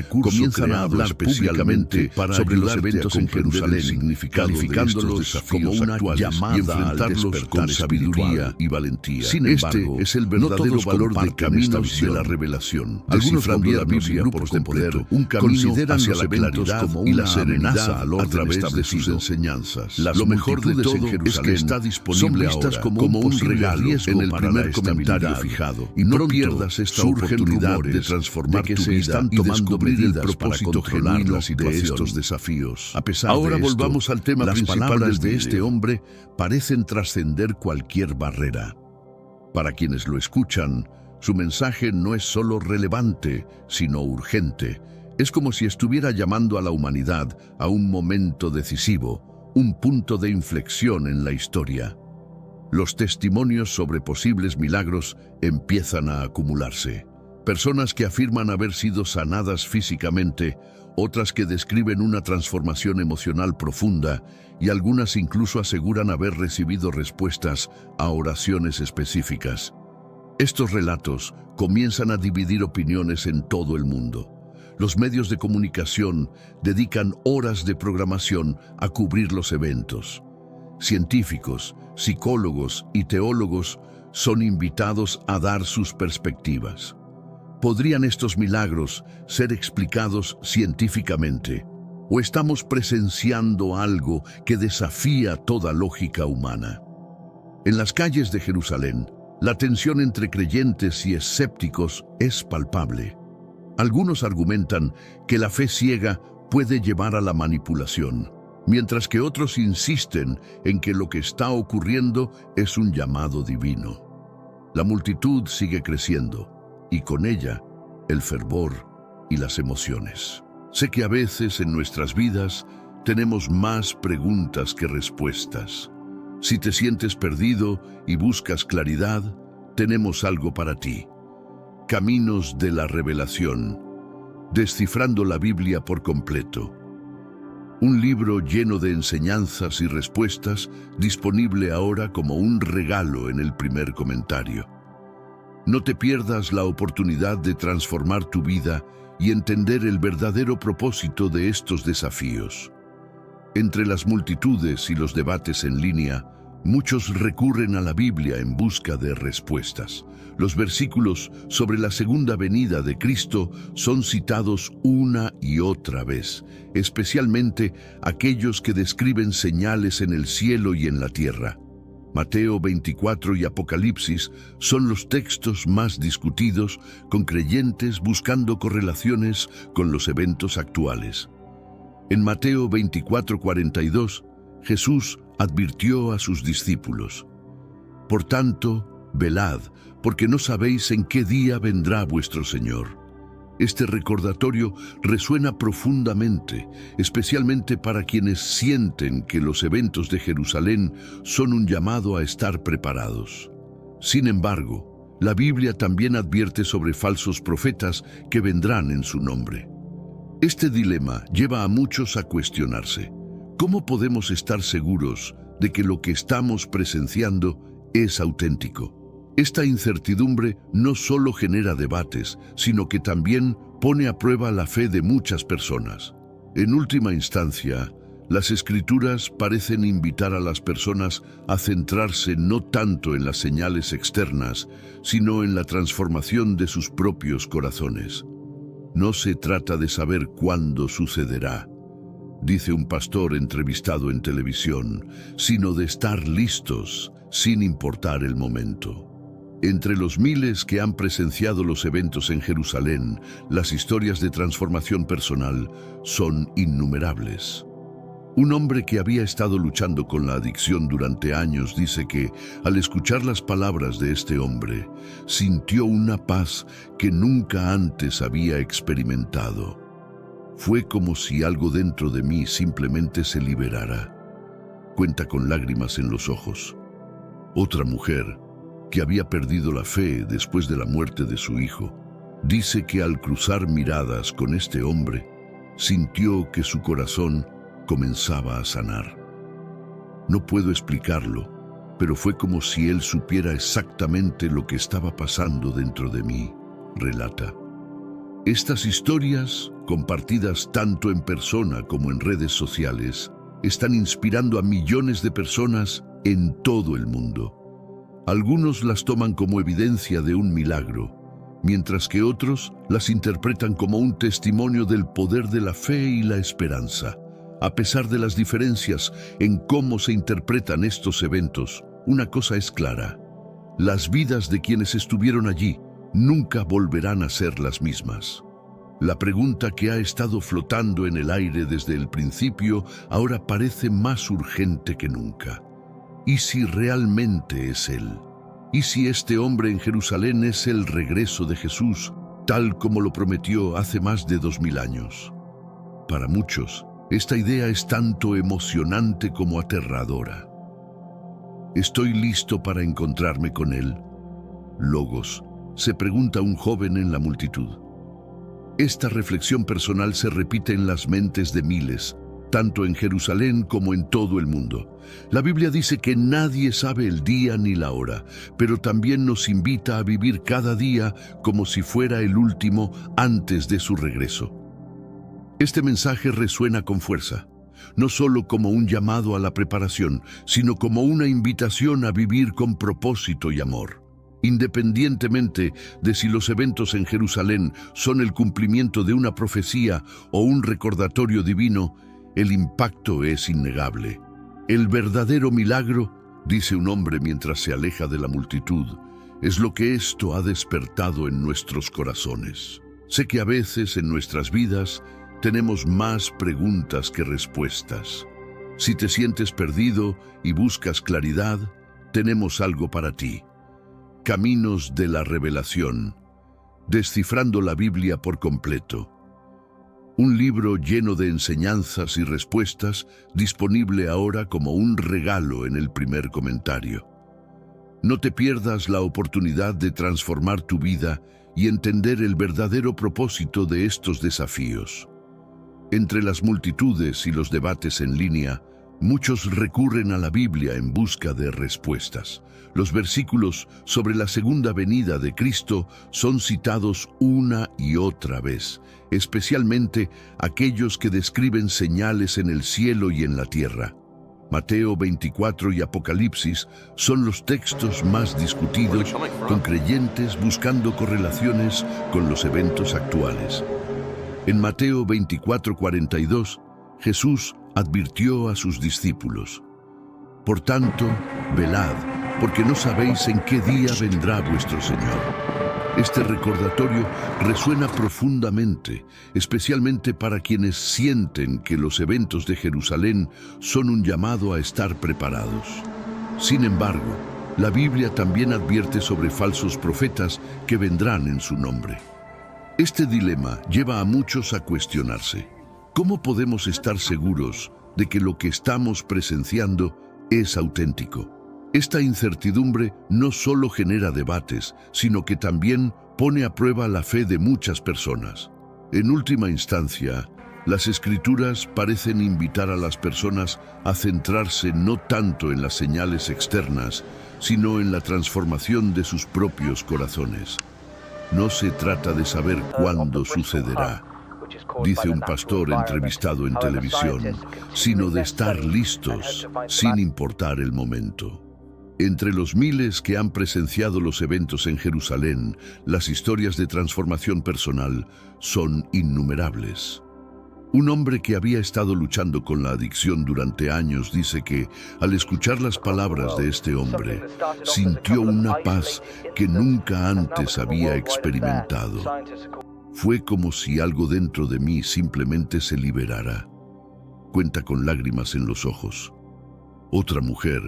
comienzan a hablar públicamente sobre los eventos en Jerusalén, calificándolos como una llamada y enfrentarlos con sabiduría y valentía. Sin embargo, es el verdadero valor de caminos de la revelación. Algunos candidatos y grupos de poder consideran hacia la claridad como una amenaza a través de sus enseñanzas. Lo mejor de todo es que está disponible ahora como un regalo en el primer comentario fijado. Y no pierdas esta oportunidad de transformar tu vida y descubrir el propósito genuino de estos desafíos. Ahora volvamos al tema principal. Las palabras de este hombre parecen trascender cualquier barrera. Para quienes lo escuchan, su mensaje no es solo relevante, sino urgente. Es como si estuviera llamando a la humanidad a un momento decisivo, un punto de inflexión en la historia. Los testimonios sobre posibles milagros empiezan a acumularse. Personas que afirman haber sido sanadas físicamente, otras que describen una transformación emocional profunda y algunas incluso aseguran haber recibido respuestas a oraciones específicas. Estos relatos comienzan a dividir opiniones en todo el mundo. Los medios de comunicación dedican horas de programación a cubrir los eventos. Científicos, psicólogos y teólogos son invitados a dar sus perspectivas. ¿Podrían estos milagros ser explicados científicamente? ¿O estamos presenciando algo que desafía toda lógica humana? En las calles de Jerusalén, la tensión entre creyentes y escépticos es palpable. Algunos argumentan que la fe ciega puede llevar a la manipulación, mientras que otros insisten en que lo que está ocurriendo es un llamado divino. La multitud sigue creciendo, y con ella, el fervor y las emociones. Sé que a veces en nuestras vidas tenemos más preguntas que respuestas. Si te sientes perdido y buscas claridad, tenemos algo para ti. Caminos de la Revelación, descifrando la Biblia por completo. Un libro lleno de enseñanzas y respuestas, disponible ahora como un regalo en el primer comentario. No te pierdas la oportunidad de transformar tu vida y entender el verdadero propósito de estos desafíos. Entre las multitudes y los debates en línea, muchos recurren a la Biblia en busca de respuestas. Los versículos sobre la segunda venida de Cristo son citados una y otra vez, especialmente aquellos que describen señales en el cielo y en la tierra. Mateo 24 y Apocalipsis son los textos más discutidos, con creyentes buscando correlaciones con los eventos actuales. En Mateo 24:42, Jesús advirtió a sus discípulos: «Por tanto, velad, porque no sabéis en qué día vendrá vuestro Señor». Este recordatorio resuena profundamente, especialmente para quienes sienten que los eventos de Jerusalén son un llamado a estar preparados. Sin embargo, la Biblia también advierte sobre falsos profetas que vendrán en su nombre. Este dilema lleva a muchos a cuestionarse: ¿cómo podemos estar seguros de que lo que estamos presenciando es auténtico? Esta incertidumbre no solo genera debates, sino que también pone a prueba la fe de muchas personas. En última instancia, las Escrituras parecen invitar a las personas a centrarse no tanto en las señales externas, sino en la transformación de sus propios corazones. No se trata de saber cuándo sucederá, dice un pastor entrevistado en televisión, sino de estar listos, sin importar el momento. Entre los miles que han presenciado los eventos en Jerusalén, las historias de transformación personal son innumerables. Un hombre que había estado luchando con la adicción durante años dice que, al escuchar las palabras de este hombre, sintió una paz que nunca antes había experimentado. Fue como si algo dentro de mí simplemente se liberara. Cuenta con lágrimas en los ojos. Otra mujer, que había perdido la fe después de la muerte de su hijo, dice que al cruzar miradas con este hombre, sintió que su corazón comenzaba a sanar. No puedo explicarlo, pero fue como si él supiera exactamente lo que estaba pasando dentro de mí, relata. Estas historias, compartidas tanto en persona como en redes sociales, están inspirando a millones de personas en todo el mundo. Algunos las toman como evidencia de un milagro, mientras que otros las interpretan como un testimonio del poder de la fe y la esperanza. A pesar de las diferencias en cómo se interpretan estos eventos, una cosa es clara: las vidas de quienes estuvieron allí nunca volverán a ser las mismas. La pregunta que ha estado flotando en el aire desde el principio ahora parece más urgente que nunca. ¿Y si realmente es Él? ¿Y si este hombre en Jerusalén es el regreso de Jesús, tal como lo prometió hace más de 2000 años? Para muchos, esta idea es tanto emocionante como aterradora. ¿Estoy listo para encontrarme con Él? Logos, se pregunta un joven en la multitud. Esta reflexión personal se repite en las mentes de miles, tanto en Jerusalén como en todo el mundo. La Biblia dice que nadie sabe el día ni la hora, pero también nos invita a vivir cada día como si fuera el último antes de su regreso. Este mensaje resuena con fuerza, no solo como un llamado a la preparación, sino como una invitación a vivir con propósito y amor. Independientemente de si los eventos en Jerusalén son el cumplimiento de una profecía o un recordatorio divino, el impacto es innegable. El verdadero milagro, dice un hombre mientras se aleja de la multitud, es lo que esto ha despertado en nuestros corazones. Sé que a veces en nuestras vidas tenemos más preguntas que respuestas. Si te sientes perdido y buscas claridad, tenemos algo para ti. Caminos de la Revelación, Descifrando la Biblia por completo. Un libro lleno de enseñanzas y respuestas, disponible ahora como un regalo en el primer comentario. No te pierdas la oportunidad de transformar tu vida y entender el verdadero propósito de estos desafíos. Entre las multitudes y los debates en línea, muchos recurren a la Biblia en busca de respuestas. Los versículos sobre la segunda venida de Cristo son citados una y otra vez, especialmente aquellos que describen señales en el cielo y en la tierra. Mateo 24 y Apocalipsis son los textos más discutidos, con creyentes buscando correlaciones con los eventos actuales. En Mateo 24:42, Jesús advirtió a sus discípulos: «Por tanto, velad, porque no sabéis en qué día vendrá vuestro Señor». Este recordatorio resuena profundamente, especialmente para quienes sienten que los eventos de Jerusalén son un llamado a estar preparados. Sin embargo, la Biblia también advierte sobre falsos profetas que vendrán en su nombre. Este dilema lleva a muchos a cuestionarse: ¿cómo podemos estar seguros de que lo que estamos presenciando es auténtico? Esta incertidumbre no solo genera debates, sino que también pone a prueba la fe de muchas personas. En última instancia, las Escrituras parecen invitar a las personas a centrarse no tanto en las señales externas, sino en la transformación de sus propios corazones. No se trata de saber cuándo sucederá, dice un pastor entrevistado en televisión, sino de estar listos, sin importar el momento. Entre los miles que han presenciado los eventos en Jerusalén, las historias de transformación personal son innumerables. Un hombre que había estado luchando con la adicción durante años dice que, al escuchar las palabras de este hombre, sintió una paz que nunca antes había experimentado. Fue como si algo dentro de mí simplemente se liberara. Cuenta con lágrimas en los ojos. Otra mujer,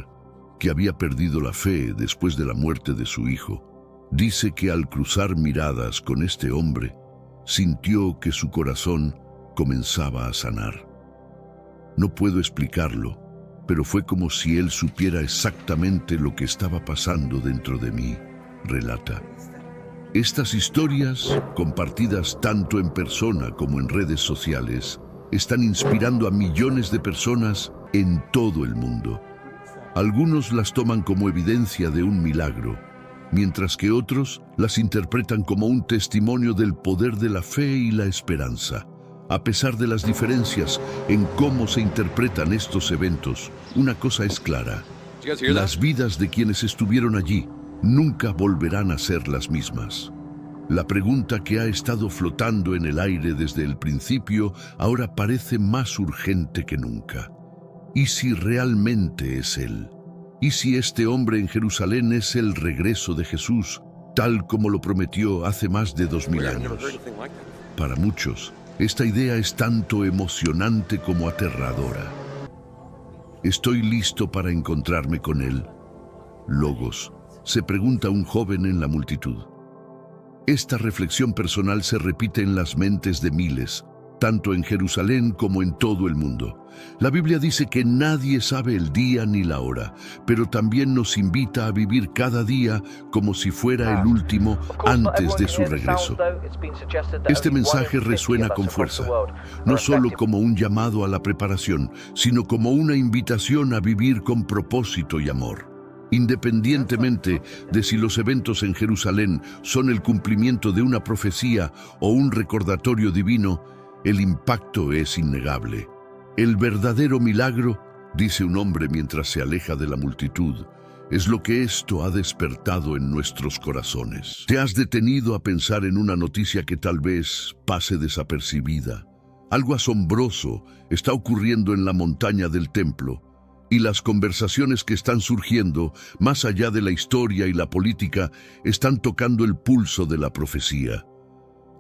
que había perdido la fe después de la muerte de su hijo, dice que al cruzar miradas con este hombre, sintió que su corazón comenzaba a sanar. No puedo explicarlo, pero fue como si él supiera exactamente lo que estaba pasando dentro de mí, relata. Estas historias, compartidas tanto en persona como en redes sociales, están inspirando a millones de personas en todo el mundo. Algunos las toman como evidencia de un milagro, mientras que otros las interpretan como un testimonio del poder de la fe y la esperanza. A pesar de las diferencias en cómo se interpretan estos eventos, una cosa es clara: las vidas de quienes estuvieron allí nunca volverán a ser las mismas. La pregunta que ha estado flotando en el aire desde el principio ahora parece más urgente que nunca. ¿Y si realmente es Él? ¿Y si este hombre en Jerusalén es el regreso de Jesús, tal como lo prometió hace más de 2000 años? Para muchos, esta idea es tanto emocionante como aterradora. ¿Estoy listo para encontrarme con Él? Logos, se pregunta un joven en la multitud. Esta reflexión personal se repite en las mentes de miles, tanto en Jerusalén como en todo el mundo. La Biblia dice que nadie sabe el día ni la hora, pero también nos invita a vivir cada día como si fuera el último antes de su regreso. Este mensaje resuena con fuerza, no solo como un llamado a la preparación, sino como una invitación a vivir con propósito y amor. Independientemente de si los eventos en Jerusalén son el cumplimiento de una profecía o un recordatorio divino, el impacto es innegable. El verdadero milagro, dice un hombre mientras se aleja de la multitud, es lo que esto ha despertado en nuestros corazones. ¿Te has detenido a pensar en una noticia que tal vez pase desapercibida? Algo asombroso está ocurriendo en la montaña del templo, y las conversaciones que están surgiendo, más allá de la historia y la política, están tocando el pulso de la profecía.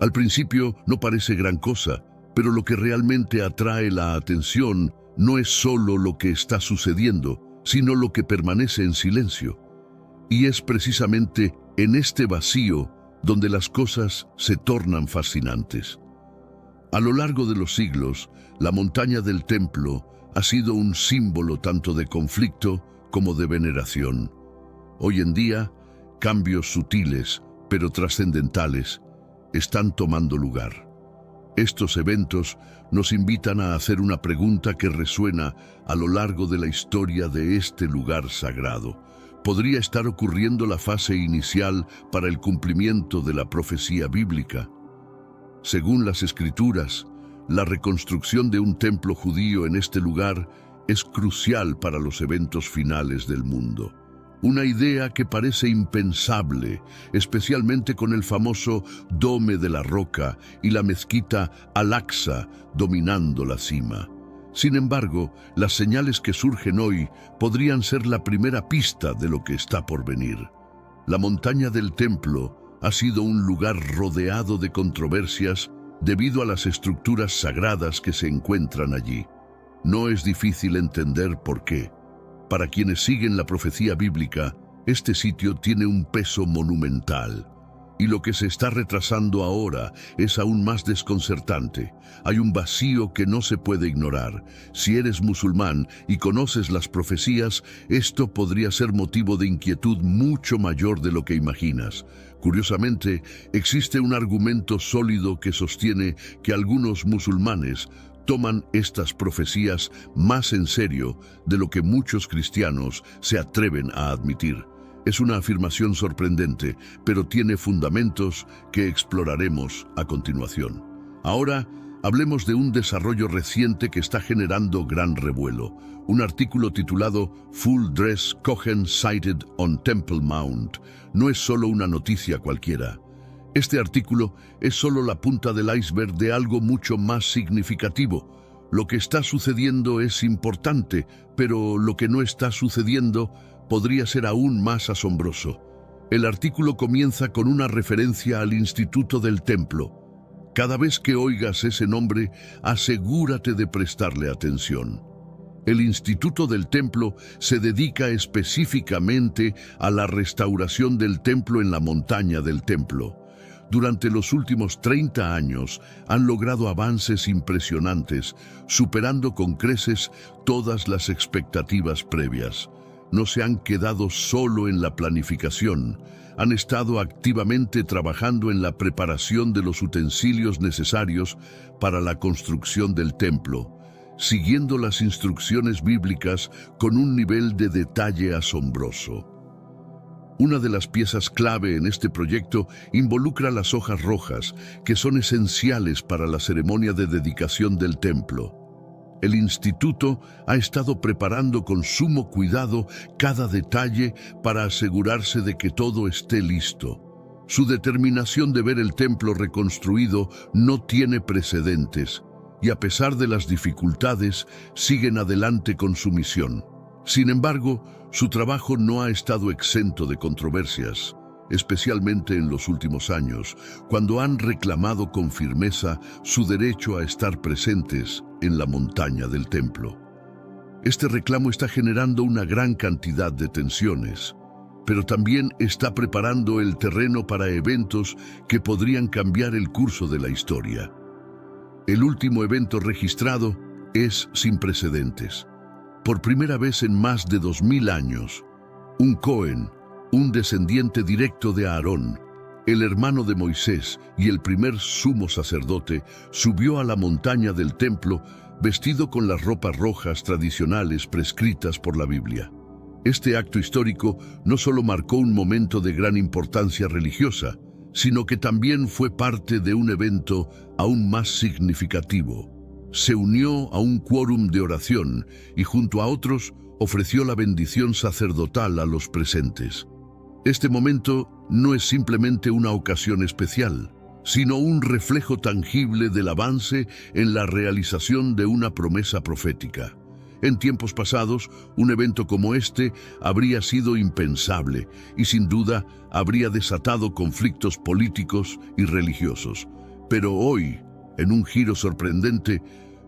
Al principio no parece gran cosa, pero lo que realmente atrae la atención no es solo lo que está sucediendo, sino lo que permanece en silencio. Y es precisamente en este vacío donde las cosas se tornan fascinantes. A lo largo de los siglos, la montaña del templo ha sido un símbolo tanto de conflicto como de veneración. Hoy en día, cambios sutiles, pero trascendentales, están tomando lugar. Estos eventos nos invitan a hacer una pregunta que resuena a lo largo de la historia de este lugar sagrado. ¿Podría estar ocurriendo la fase inicial para el cumplimiento de la profecía bíblica? Según las Escrituras, la reconstrucción de un templo judío en este lugar es crucial para los eventos finales del mundo. Una idea que parece impensable, especialmente con el famoso Dome de la Roca y la mezquita Al-Aqsa dominando la cima. Sin embargo, las señales que surgen hoy podrían ser la primera pista de lo que está por venir. La montaña del templo ha sido un lugar rodeado de controversias debido a las estructuras sagradas que se encuentran allí. No es difícil entender por qué. Para quienes siguen la profecía bíblica, este sitio tiene un peso monumental. Y lo que se está retrasando ahora es aún más desconcertante. Hay un vacío que no se puede ignorar. Si eres musulmán y conoces las profecías, esto podría ser motivo de inquietud mucho mayor de lo que imaginas. Curiosamente, existe un argumento sólido que sostiene que algunos musulmanes toman estas profecías más en serio de lo que muchos cristianos se atreven a admitir. Es una afirmación sorprendente, pero tiene fundamentos que exploraremos a continuación. Ahora, hablemos de un desarrollo reciente que está generando gran revuelo. Un artículo titulado Full Dress Kohen Sighted on Temple Mount no es solo una noticia cualquiera. Este artículo es solo la punta del iceberg de algo mucho más significativo. Lo que está sucediendo es importante, pero lo que no está sucediendo podría ser aún más asombroso. El artículo comienza con una referencia al Instituto del Templo. Cada vez que oigas ese nombre, asegúrate de prestarle atención. El Instituto del Templo se dedica específicamente a la restauración del templo en la montaña del templo. Durante los últimos 30 años han logrado avances impresionantes, superando con creces todas las expectativas previas. No se han quedado solo en la planificación, han estado activamente trabajando en la preparación de los utensilios necesarios para la construcción del templo, siguiendo las instrucciones bíblicas con un nivel de detalle asombroso. Una de las piezas clave en este proyecto involucra las hojas rojas, que son esenciales para la ceremonia de dedicación del templo. El instituto ha estado preparando con sumo cuidado cada detalle para asegurarse de que todo esté listo. Su determinación de ver el templo reconstruido no tiene precedentes, y a pesar de las dificultades, siguen adelante con su misión. Sin embargo, su trabajo no ha estado exento de controversias, especialmente en los últimos años, cuando han reclamado con firmeza su derecho a estar presentes en la montaña del templo. Este reclamo está generando una gran cantidad de tensiones, pero también está preparando el terreno para eventos que podrían cambiar el curso de la historia. El último evento registrado es sin precedentes. Por primera vez en más de 2000 años, un Cohen, un descendiente directo de Aarón, el hermano de Moisés y el primer sumo sacerdote, subió a la montaña del templo vestido con las ropas rojas tradicionales prescritas por la Biblia. Este acto histórico no solo marcó un momento de gran importancia religiosa, sino que también fue parte de un evento aún más significativo. Se unió a un quórum de oración y junto a otros ofreció la bendición sacerdotal a los presentes. Este momento no es simplemente una ocasión especial, sino un reflejo tangible del avance en la realización de una promesa profética. En tiempos pasados, un evento como este habría sido impensable y sin duda habría desatado conflictos políticos y religiosos. Pero hoy, en un giro sorprendente,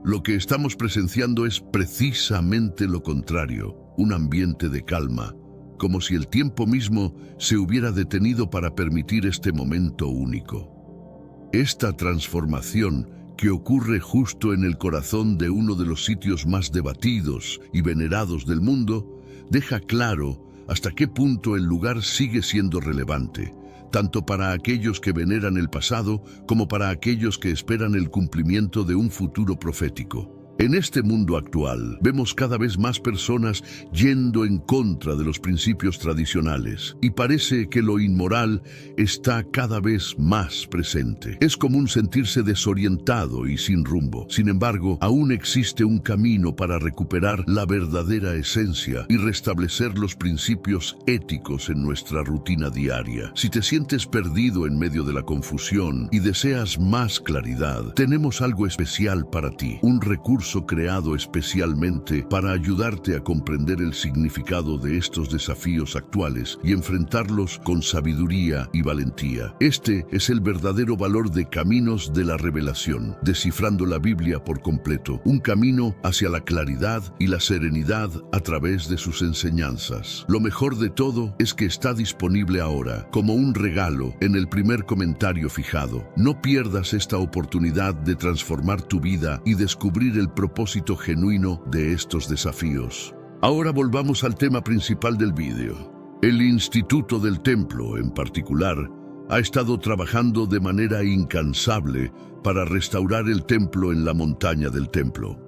lo que estamos presenciando es precisamente lo contrario, un ambiente de calma, como si el tiempo mismo se hubiera detenido para permitir este momento único. Esta transformación, que ocurre justo en el corazón de uno de los sitios más debatidos y venerados del mundo, deja claro hasta qué punto el lugar sigue siendo relevante, tanto para aquellos que veneran el pasado como para aquellos que esperan el cumplimiento de un futuro profético. En este mundo actual, vemos cada vez más personas yendo en contra de los principios tradicionales, y parece que lo inmoral está cada vez más presente. Es común sentirse desorientado y sin rumbo. Sin embargo, aún existe un camino para recuperar la verdadera esencia y restablecer los principios éticos en nuestra rutina diaria. Si te sientes perdido en medio de la confusión y deseas más claridad, tenemos algo especial para ti, un recurso creado especialmente para ayudarte a comprender el significado de estos desafíos actuales y enfrentarlos con sabiduría y valentía. Este es el verdadero valor de Caminos de la Revelación, descifrando la Biblia por completo, un camino hacia la claridad y la serenidad a través de sus enseñanzas. Lo mejor de todo es que está disponible ahora, como un regalo, en el primer comentario fijado. No pierdas esta oportunidad de transformar tu vida y descubrir el propósito genuino de estos desafíos. Ahora volvamos al tema principal del vídeo. El Instituto del Templo, en particular, ha estado trabajando de manera incansable para restaurar el templo en la montaña del templo.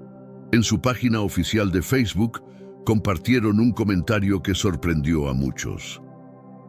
En su página oficial de Facebook, compartieron un comentario que sorprendió a muchos.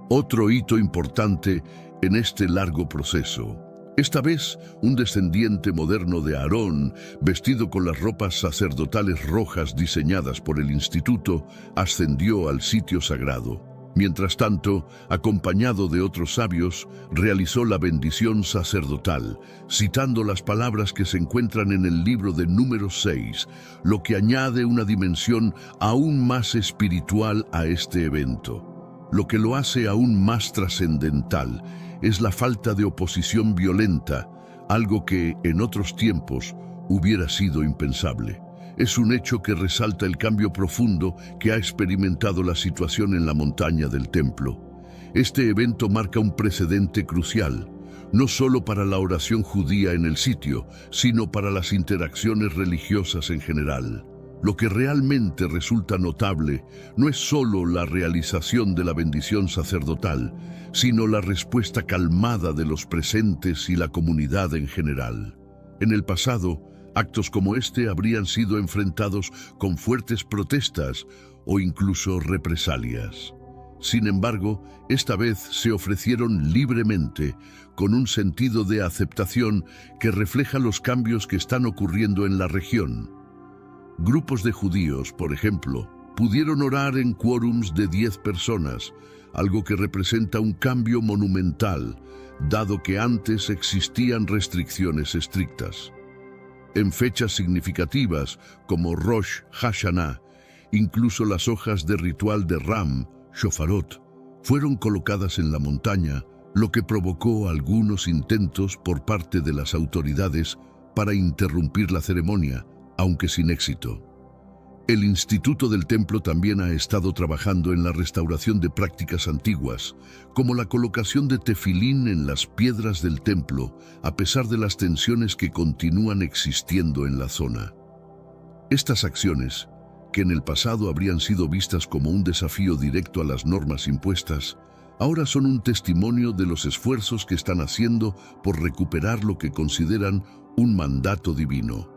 Otro hito importante en este largo proceso. Esta vez, un descendiente moderno de Aarón, vestido con las ropas sacerdotales rojas diseñadas por el instituto, ascendió al sitio sagrado. Mientras tanto, acompañado de otros sabios, realizó la bendición sacerdotal, citando las palabras que se encuentran en el libro de Números 6, lo que añade una dimensión aún más espiritual a este evento. Lo que lo hace aún más trascendental es la falta de oposición violenta, algo que, en otros tiempos, hubiera sido impensable. Es un hecho que resalta el cambio profundo que ha experimentado la situación en la montaña del templo. Este evento marca un precedente crucial, no solo para la oración judía en el sitio, sino para las interacciones religiosas en general. Lo que realmente resulta notable no es solo la realización de la bendición sacerdotal, sino la respuesta calmada de los presentes y la comunidad en general. En el pasado, actos como este habrían sido enfrentados con fuertes protestas o incluso represalias. Sin embargo, esta vez se ofrecieron libremente, con un sentido de aceptación que refleja los cambios que están ocurriendo en la región. Grupos de judíos, por ejemplo, pudieron orar en quórums de 10 personas, algo que representa un cambio monumental, dado que antes existían restricciones estrictas. En fechas significativas, como Rosh Hashanah, incluso las hojas de ritual de Ram, Shofarot, fueron colocadas en la montaña, lo que provocó algunos intentos por parte de las autoridades para interrumpir la ceremonia, aunque sin éxito. El Instituto del Templo también ha estado trabajando en la restauración de prácticas antiguas, como la colocación de tefilín en las piedras del templo, a pesar de las tensiones que continúan existiendo en la zona. Estas acciones, que en el pasado habrían sido vistas como un desafío directo a las normas impuestas, ahora son un testimonio de los esfuerzos que están haciendo por recuperar lo que consideran un mandato divino.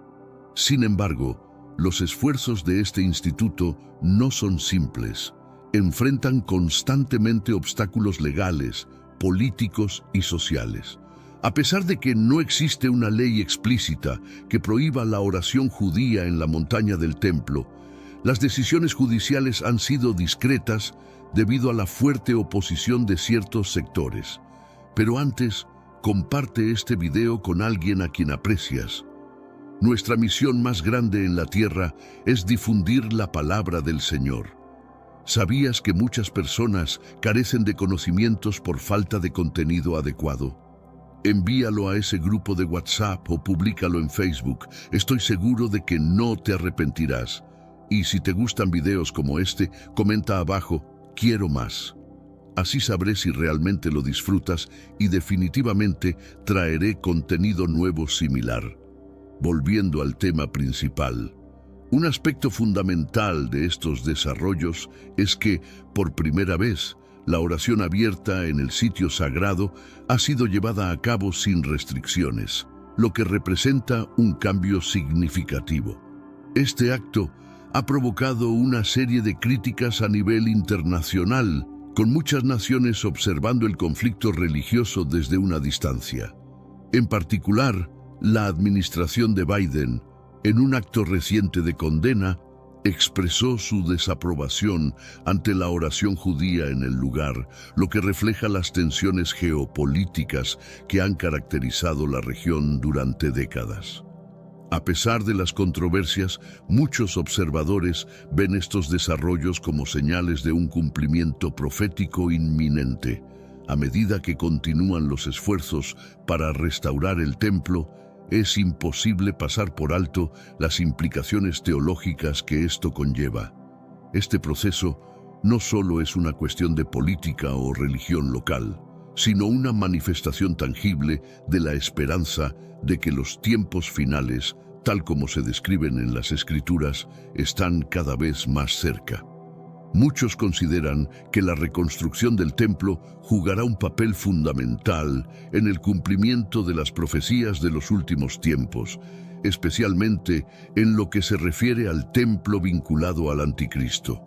Sin embargo, los esfuerzos de este instituto no son simples. Enfrentan constantemente obstáculos legales, políticos y sociales. A pesar de que no existe una ley explícita que prohíba la oración judía en la montaña del templo, las decisiones judiciales han sido discretas debido a la fuerte oposición de ciertos sectores. Pero antes, comparte este video con alguien a quien aprecias. Nuestra misión más grande en la tierra es difundir la palabra del Señor. ¿Sabías que muchas personas carecen de conocimientos por falta de contenido adecuado? Envíalo a ese grupo de WhatsApp o públicalo en Facebook. Estoy seguro de que no te arrepentirás. Y si te gustan videos como este, comenta abajo, quiero más. Así sabré si realmente lo disfrutas y definitivamente traeré contenido nuevo similar. Volviendo al tema principal, un aspecto fundamental de estos desarrollos es que, por primera vez, la oración abierta en el sitio sagrado ha sido llevada a cabo sin restricciones, lo que representa un cambio significativo. Este acto ha provocado una serie de críticas a nivel internacional, con muchas naciones observando el conflicto religioso desde una distancia. En particular, la administración de Biden, en un acto reciente de condena, expresó su desaprobación ante la oración judía en el lugar, lo que refleja las tensiones geopolíticas que han caracterizado la región durante décadas. A pesar de las controversias, muchos observadores ven estos desarrollos como señales de un cumplimiento profético inminente. A medida que continúan los esfuerzos para restaurar el templo, es imposible pasar por alto las implicaciones teológicas que esto conlleva. Este proceso no solo es una cuestión de política o religión local, sino una manifestación tangible de la esperanza de que los tiempos finales, tal como se describen en las Escrituras, están cada vez más cerca. Muchos consideran que la reconstrucción del templo jugará un papel fundamental en el cumplimiento de las profecías de los últimos tiempos, especialmente en lo que se refiere al templo vinculado al anticristo.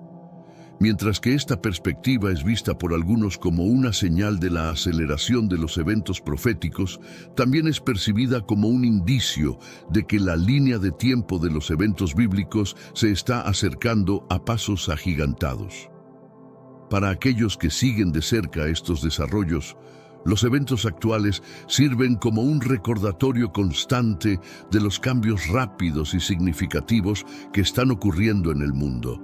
Mientras que esta perspectiva es vista por algunos como una señal de la aceleración de los eventos proféticos, también es percibida como un indicio de que la línea de tiempo de los eventos bíblicos se está acercando a pasos agigantados. Para aquellos que siguen de cerca estos desarrollos, los eventos actuales sirven como un recordatorio constante de los cambios rápidos y significativos que están ocurriendo en el mundo,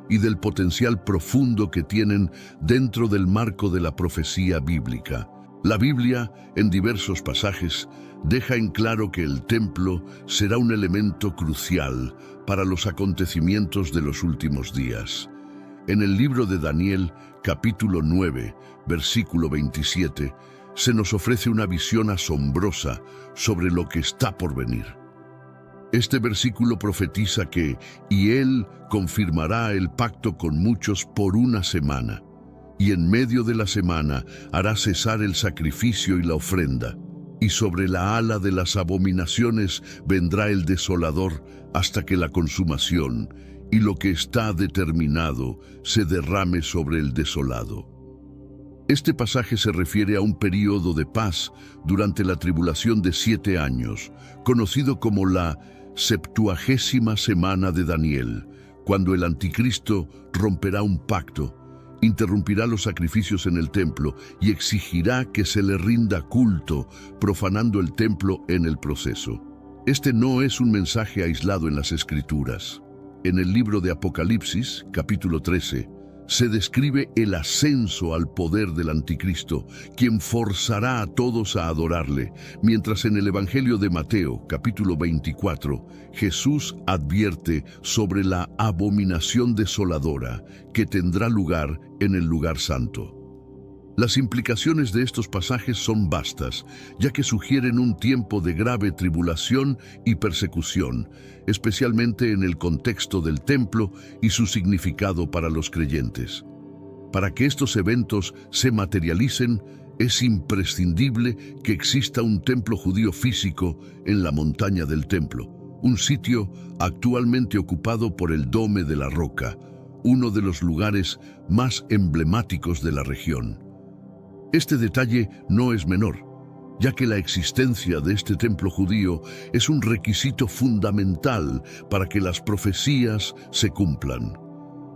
y del potencial profundo que tienen dentro del marco de la profecía bíblica. La Biblia, en diversos pasajes, deja en claro que el templo será un elemento crucial para los acontecimientos de los últimos días. En el libro de Daniel, capítulo 9, versículo 27, se nos ofrece una visión asombrosa sobre lo que está por venir. Este versículo profetiza que «Y él confirmará el pacto con muchos por una semana, y en medio de la semana hará cesar el sacrificio y la ofrenda, y sobre la ala de las abominaciones vendrá el desolador hasta que la consumación, y lo que está determinado, se derrame sobre el desolado». Este pasaje se refiere a un período de paz durante la tribulación de 7 años, conocido como la 70ª semana de Daniel, cuando el anticristo romperá un pacto, interrumpirá los sacrificios en el templo y exigirá que se le rinda culto, profanando el templo en el proceso. Este no es un mensaje aislado en las Escrituras. En el libro de Apocalipsis, capítulo 13, se describe el ascenso al poder del anticristo, quien forzará a todos a adorarle, mientras en el Evangelio de Mateo, capítulo 24, Jesús advierte sobre la abominación desoladora que tendrá lugar en el lugar santo. Las implicaciones de estos pasajes son vastas, ya que sugieren un tiempo de grave tribulación y persecución, especialmente en el contexto del templo y su significado para los creyentes. Para que estos eventos se materialicen, es imprescindible que exista un templo judío físico en la montaña del templo, un sitio actualmente ocupado por el Dome de la Roca, uno de los lugares más emblemáticos de la región. Este detalle no es menor, ya que la existencia de este templo judío es un requisito fundamental para que las profecías se cumplan.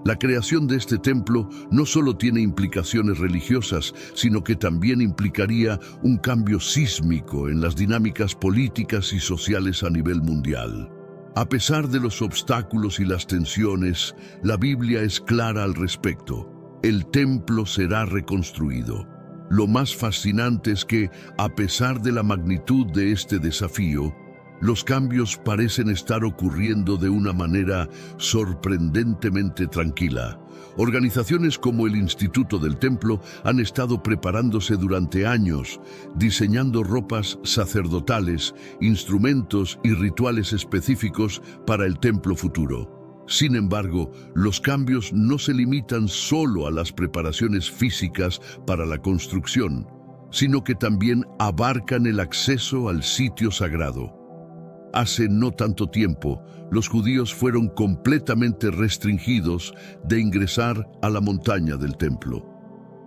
La creación de este templo no solo tiene implicaciones religiosas, sino que también implicaría un cambio sísmico en las dinámicas políticas y sociales a nivel mundial. A pesar de los obstáculos y las tensiones, la Biblia es clara al respecto. El templo será reconstruido. Lo más fascinante es que, a pesar de la magnitud de este desafío, los cambios parecen estar ocurriendo de una manera sorprendentemente tranquila. Organizaciones como el Instituto del Templo han estado preparándose durante años, diseñando ropas sacerdotales, instrumentos y rituales específicos para el templo futuro. Sin embargo, los cambios no se limitan solo a las preparaciones físicas para la construcción, sino que también abarcan el acceso al sitio sagrado. Hace no tanto tiempo, los judíos fueron completamente restringidos de ingresar a la montaña del templo.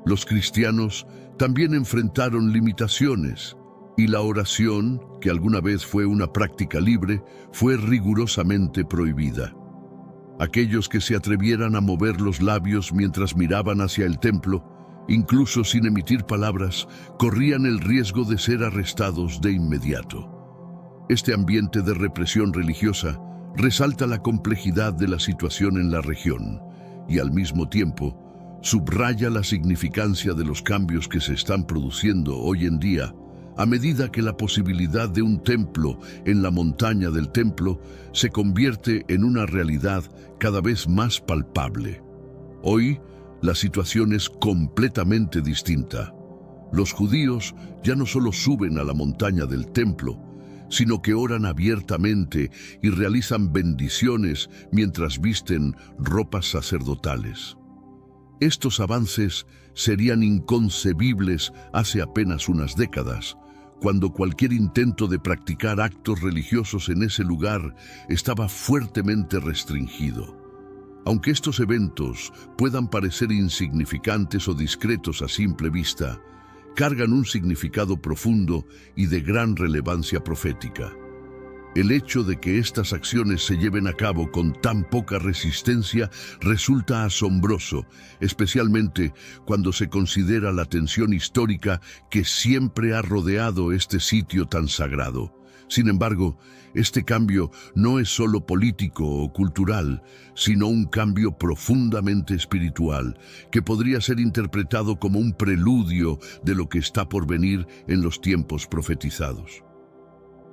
Los cristianos también enfrentaron limitaciones, y la oración, que alguna vez fue una práctica libre, fue rigurosamente prohibida. Aquellos que se atrevieran a mover los labios mientras miraban hacia el templo, incluso sin emitir palabras, corrían el riesgo de ser arrestados de inmediato. Este ambiente de represión religiosa resalta la complejidad de la situación en la región y, al mismo tiempo, subraya la significancia de los cambios que se están produciendo hoy en día a medida que la posibilidad de un templo en la montaña del templo se convierte en una realidad cada vez más palpable. Hoy, la situación es completamente distinta. Los judíos ya no solo suben a la montaña del templo, sino que oran abiertamente y realizan bendiciones mientras visten ropas sacerdotales. Estos avances serían inconcebibles hace apenas unas décadas, cuando cualquier intento de practicar actos religiosos en ese lugar estaba fuertemente restringido. Aunque estos eventos puedan parecer insignificantes o discretos a simple vista, cargan un significado profundo y de gran relevancia profética. El hecho de que estas acciones se lleven a cabo con tan poca resistencia resulta asombroso, especialmente cuando se considera la tensión histórica que siempre ha rodeado este sitio tan sagrado. Sin embargo, este cambio no es solo político o cultural, sino un cambio profundamente espiritual, que podría ser interpretado como un preludio de lo que está por venir en los tiempos profetizados.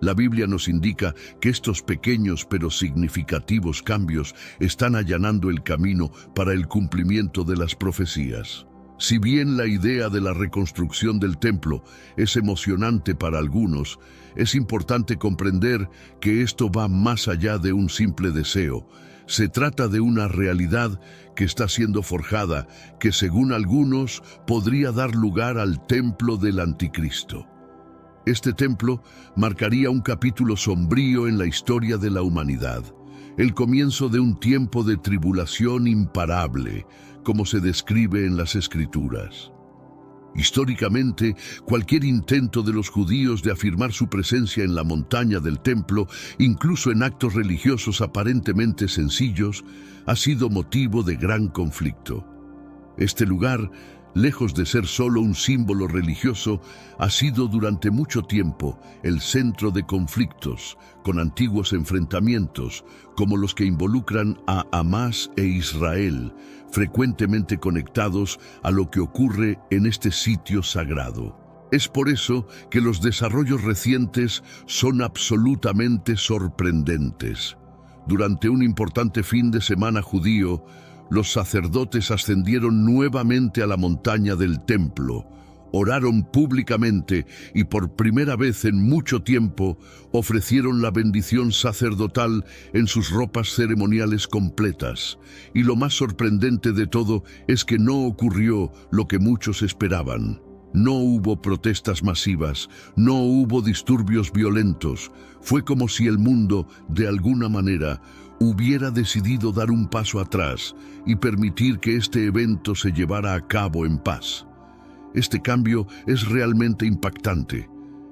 La Biblia nos indica que estos pequeños pero significativos cambios están allanando el camino para el cumplimiento de las profecías. Si bien la idea de la reconstrucción del templo es emocionante para algunos, es importante comprender que esto va más allá de un simple deseo. Se trata de una realidad que está siendo forjada, que según algunos podría dar lugar al templo del Anticristo. Este templo marcaría un capítulo sombrío en la historia de la humanidad, el comienzo de un tiempo de tribulación imparable, como se describe en las Escrituras. Históricamente, cualquier intento de los judíos de afirmar su presencia en la montaña del templo, incluso en actos religiosos aparentemente sencillos, ha sido motivo de gran conflicto. Este lugar, lejos de ser solo un símbolo religioso, ha sido durante mucho tiempo el centro de conflictos, con antiguos enfrentamientos, como los que involucran a Hamás e Israel, frecuentemente conectados a lo que ocurre en este sitio sagrado. Es por eso que los desarrollos recientes son absolutamente sorprendentes. Durante un importante fin de semana judío, los sacerdotes ascendieron nuevamente a la montaña del templo, oraron públicamente y por primera vez en mucho tiempo ofrecieron la bendición sacerdotal en sus ropas ceremoniales completas. Y lo más sorprendente de todo es que no ocurrió lo que muchos esperaban. No hubo protestas masivas, no hubo disturbios violentos. Fue como si el mundo, de alguna manera, hubiera decidido dar un paso atrás y permitir que este evento se llevara a cabo en paz. Este cambio es realmente impactante.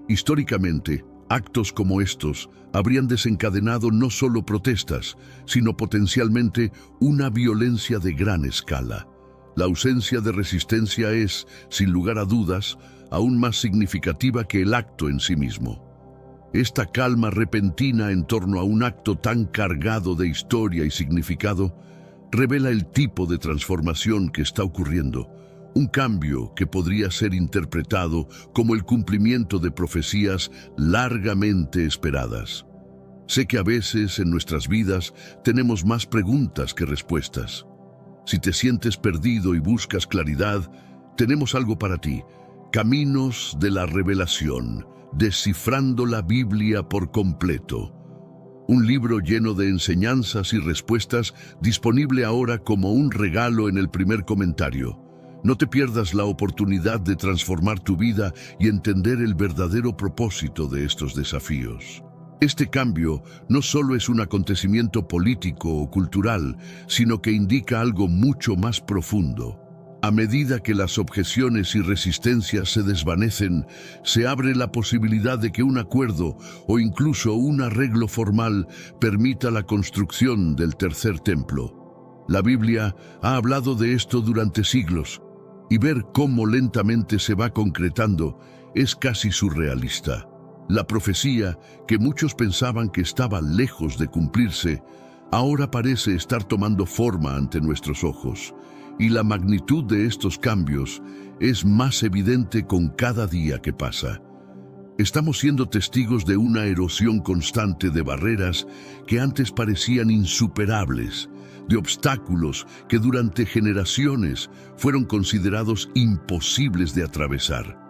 Históricamente, actos como estos habrían desencadenado no solo protestas, sino potencialmente una violencia de gran escala. La ausencia de resistencia es, sin lugar a dudas, aún más significativa que el acto en sí mismo. Esta calma repentina en torno a un acto tan cargado de historia y significado revela el tipo de transformación que está ocurriendo, un cambio que podría ser interpretado como el cumplimiento de profecías largamente esperadas. Sé que a veces en nuestras vidas tenemos más preguntas que respuestas. Si te sientes perdido y buscas claridad, tenemos algo para ti. Caminos de la Revelación, descifrando la Biblia por completo. Un libro lleno de enseñanzas y respuestas, disponible ahora como un regalo en el primer comentario. No te pierdas la oportunidad de transformar tu vida y entender el verdadero propósito de estos desafíos. Este cambio no solo es un acontecimiento político o cultural, sino que indica algo mucho más profundo. A medida que las objeciones y resistencias se desvanecen, se abre la posibilidad de que un acuerdo o incluso un arreglo formal permita la construcción del tercer templo. La Biblia ha hablado de esto durante siglos, y ver cómo lentamente se va concretando es casi surrealista. La profecía, que muchos pensaban que estaba lejos de cumplirse, ahora parece estar tomando forma ante nuestros ojos, y la magnitud de estos cambios es más evidente con cada día que pasa. Estamos siendo testigos de una erosión constante de barreras que antes parecían insuperables, de obstáculos que durante generaciones fueron considerados imposibles de atravesar.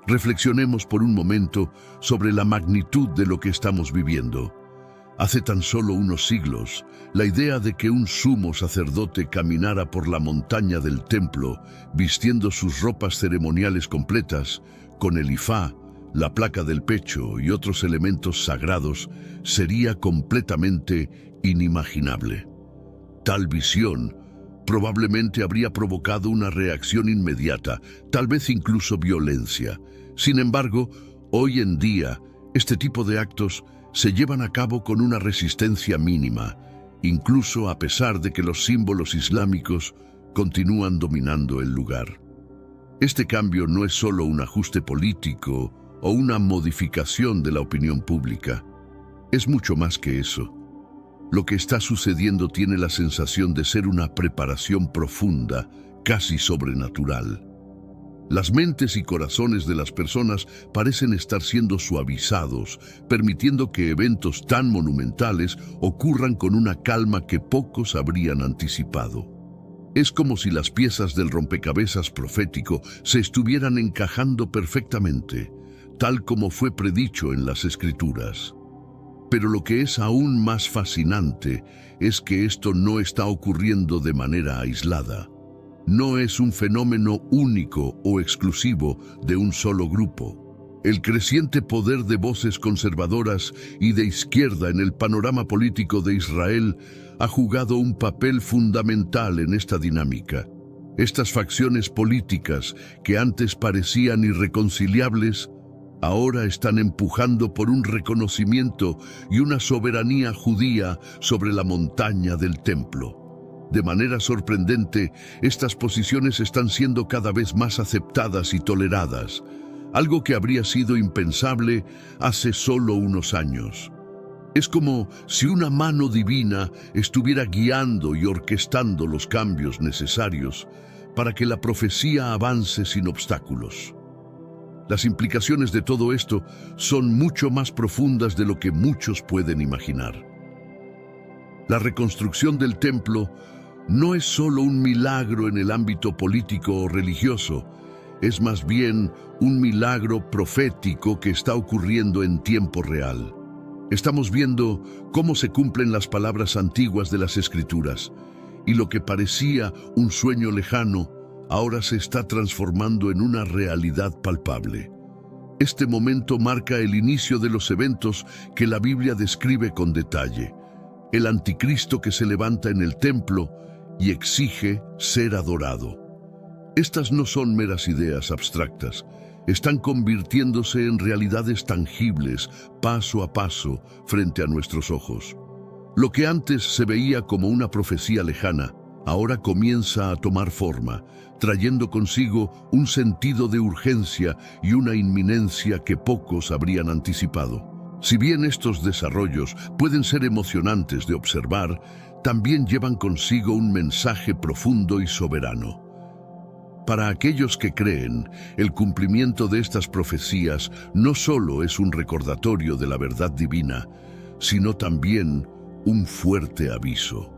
Reflexionemos por un momento sobre la magnitud de lo que estamos viviendo. Hace tan solo unos siglos, la idea de que un sumo sacerdote caminara por la montaña del templo, vistiendo sus ropas ceremoniales completas, con el ifá, la placa del pecho y otros elementos sagrados, sería completamente inimaginable. Tal visión probablemente habría provocado una reacción inmediata, tal vez incluso violencia. Sin embargo, hoy en día, este tipo de actos se llevan a cabo con una resistencia mínima, incluso a pesar de que los símbolos islámicos continúan dominando el lugar. Este cambio no es solo un ajuste político o una modificación de la opinión pública. Es mucho más que eso. Lo que está sucediendo tiene la sensación de ser una preparación profunda, casi sobrenatural. Las mentes y corazones de las personas parecen estar siendo suavizados, permitiendo que eventos tan monumentales ocurran con una calma que pocos habrían anticipado. Es como si las piezas del rompecabezas profético se estuvieran encajando perfectamente, tal como fue predicho en las Escrituras. Pero lo que es aún más fascinante es que esto no está ocurriendo de manera aislada. No es un fenómeno único o exclusivo de un solo grupo. El creciente poder de voces conservadoras y de izquierda en el panorama político de Israel ha jugado un papel fundamental en esta dinámica. Estas facciones políticas, que antes parecían irreconciliables, ahora están empujando por un reconocimiento y una soberanía judía sobre la montaña del templo. De manera sorprendente, estas posiciones están siendo cada vez más aceptadas y toleradas, algo que habría sido impensable hace solo unos años. Es como si una mano divina estuviera guiando y orquestando los cambios necesarios para que la profecía avance sin obstáculos. Las implicaciones de todo esto son mucho más profundas de lo que muchos pueden imaginar. La reconstrucción del templo no es solo un milagro en el ámbito político o religioso, es más bien un milagro profético que está ocurriendo en tiempo real. Estamos viendo cómo se cumplen las palabras antiguas de las Escrituras, y lo que parecía un sueño lejano, ahora se está transformando en una realidad palpable. Este momento marca el inicio de los eventos que la Biblia describe con detalle. El anticristo que se levanta en el templo y exige ser adorado. Estas no son meras ideas abstractas, están convirtiéndose en realidades tangibles, paso a paso, frente a nuestros ojos. Lo que antes se veía como una profecía lejana, ahora comienza a tomar forma, trayendo consigo un sentido de urgencia y una inminencia que pocos habrían anticipado. Si bien estos desarrollos pueden ser emocionantes de observar, también llevan consigo un mensaje profundo y soberano. Para aquellos que creen, el cumplimiento de estas profecías no solo es un recordatorio de la verdad divina, sino también un fuerte aviso.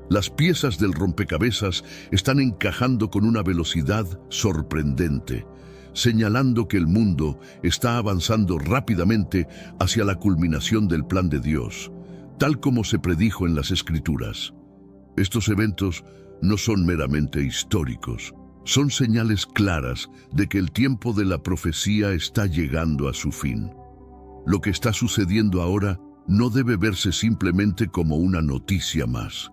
Las piezas del rompecabezas están encajando con una velocidad sorprendente, señalando que el mundo está avanzando rápidamente hacia la culminación del plan de Dios, tal como se predijo en las Escrituras. Estos eventos no son meramente históricos, son señales claras de que el tiempo de la profecía está llegando a su fin. Lo que está sucediendo ahora no debe verse simplemente como una noticia más.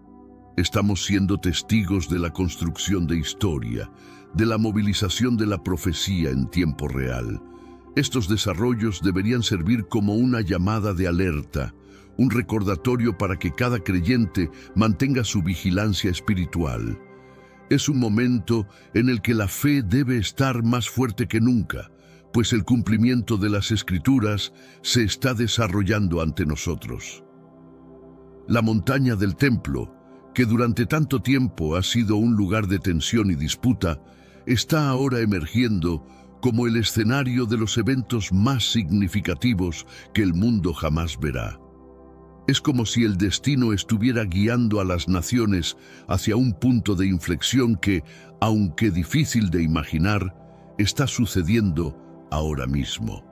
Estamos siendo testigos de la construcción de historia, de la movilización de la profecía en tiempo real. Estos desarrollos deberían servir como una llamada de alerta, un recordatorio para que cada creyente mantenga su vigilancia espiritual. Es un momento en el que la fe debe estar más fuerte que nunca, pues el cumplimiento de las Escrituras se está desarrollando ante nosotros. La montaña del templo, que durante tanto tiempo ha sido un lugar de tensión y disputa, está ahora emergiendo como el escenario de los eventos más significativos que el mundo jamás verá. Es como si el destino estuviera guiando a las naciones hacia un punto de inflexión que, aunque difícil de imaginar, está sucediendo ahora mismo.